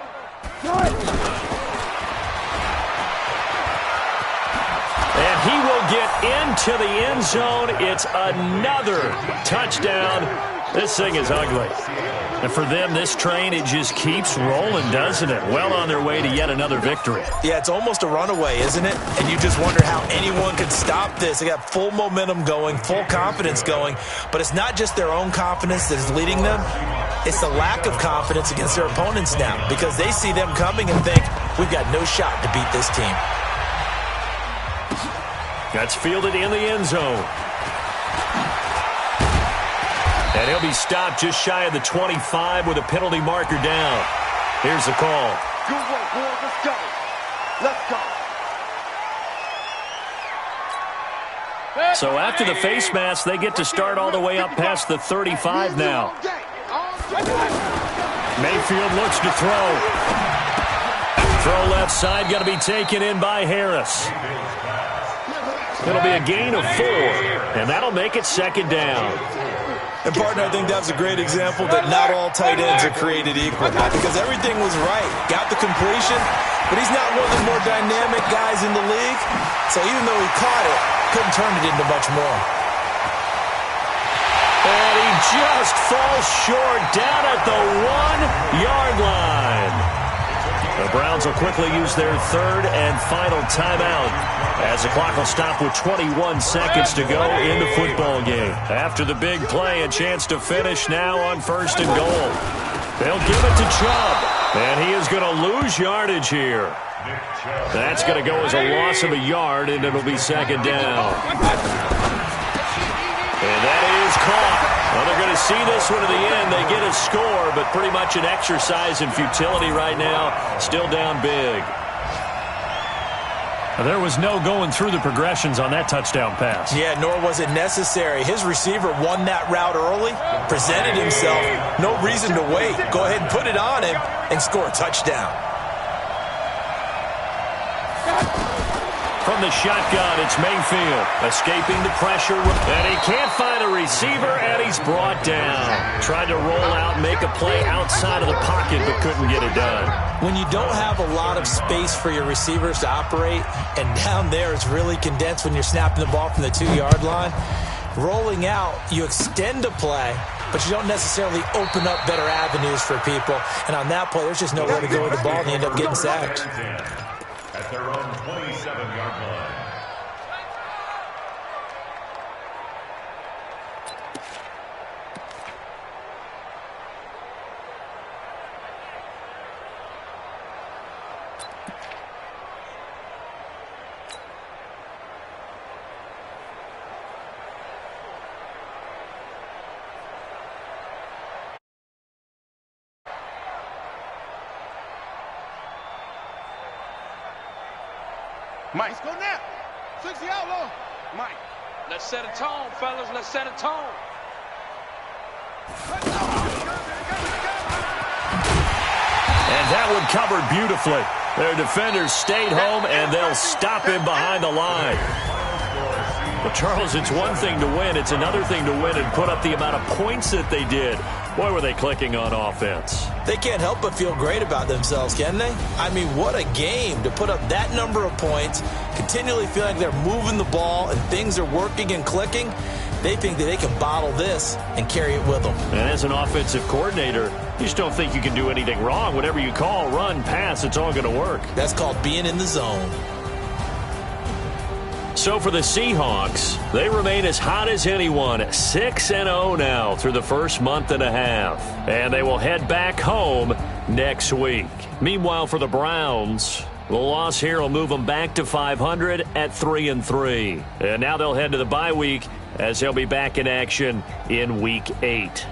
Speaker 2: And he will get into the end zone. It's another touchdown. This thing is ugly. And for them, this train, it just keeps rolling, doesn't it? Well on their way to yet another victory.
Speaker 3: Yeah, it's almost a runaway, isn't it? And you just wonder how anyone could stop this. They got full momentum going, full confidence going. But it's not just their own confidence that's leading them. It's the lack of confidence against their opponents now, because they see them coming and think, we've got no shot to beat this team.
Speaker 2: That's fielded in the end zone. And he'll be stopped just shy of the 25 with a penalty marker down. Here's the call.
Speaker 4: Good work, boys. Let's go.
Speaker 2: So after the face mask, they get to start all the way up past the 35 now. Mayfield looks to throw. Throw left side, going to be taken in by Harris. It'll be a gain of 4, and that'll make it 2nd down.
Speaker 3: And, partner, I think that was a great example that not all tight ends are created equal, because everything was right. Got the completion, but he's not one of the more dynamic guys in the league. So even though he caught it, couldn't turn it into much more.
Speaker 2: And he just falls short down at the 1-yard line. The Browns will quickly use their 3rd and final timeout as the clock will stop with 21 seconds to go in the football game. After the big play, a chance to finish now on 1st and goal. They'll give it to Chubb, and he is going to lose yardage here. That's going to go as a loss of a yard, and it'll be 2nd down. And that is caught. Well, they're going to see this one to the end. They get a score, but pretty much an exercise in futility right now. Still down big. There was no going through the progressions on that touchdown pass.
Speaker 3: Yeah, nor was it necessary. His receiver won that route early, presented himself. No reason to wait. Go ahead and put it on him and score a touchdown.
Speaker 2: From the shotgun, it's Mayfield escaping the pressure. And he can't find a receiver, and he's brought down. Tried to roll out, make a play outside of the pocket, but couldn't get it done.
Speaker 3: When you don't have a lot of space for your receivers to operate, and down there it's really condensed when you're snapping the ball from the 2-yard line, rolling out, you extend a play, but you don't necessarily open up better avenues for people. And on that play, there's just nowhere to go with the ball, and you end up getting sacked.
Speaker 5: At their own 27-yard line.
Speaker 4: Mike, let's go now. 60 outlaw. Mike, let's set a tone, fellas. Let's set a tone.
Speaker 2: And that one covered beautifully. Their defenders stayed home, and they'll stop him behind the line. Well, Charles, it's one thing to win. It's another thing to win and put up the amount of points that they did. Boy, were they clicking on offense.
Speaker 3: They can't help but feel great about themselves, can they? I mean, what a game to put up that number of points, continually feel like they're moving the ball and things are working and clicking. They think that they can bottle this and carry it with them.
Speaker 2: And as an offensive coordinator, you just don't think you can do anything wrong. Whatever you call, run, pass, it's all going to work.
Speaker 3: That's called being in the zone.
Speaker 2: So for the Seahawks, they remain as hot as anyone, 6-0 now through the first month and a half. And they will head back home next week. Meanwhile, for the Browns, the loss here will move them back to 500 at 3-3. And now they'll head to the bye week as they'll be back in action in Week 8.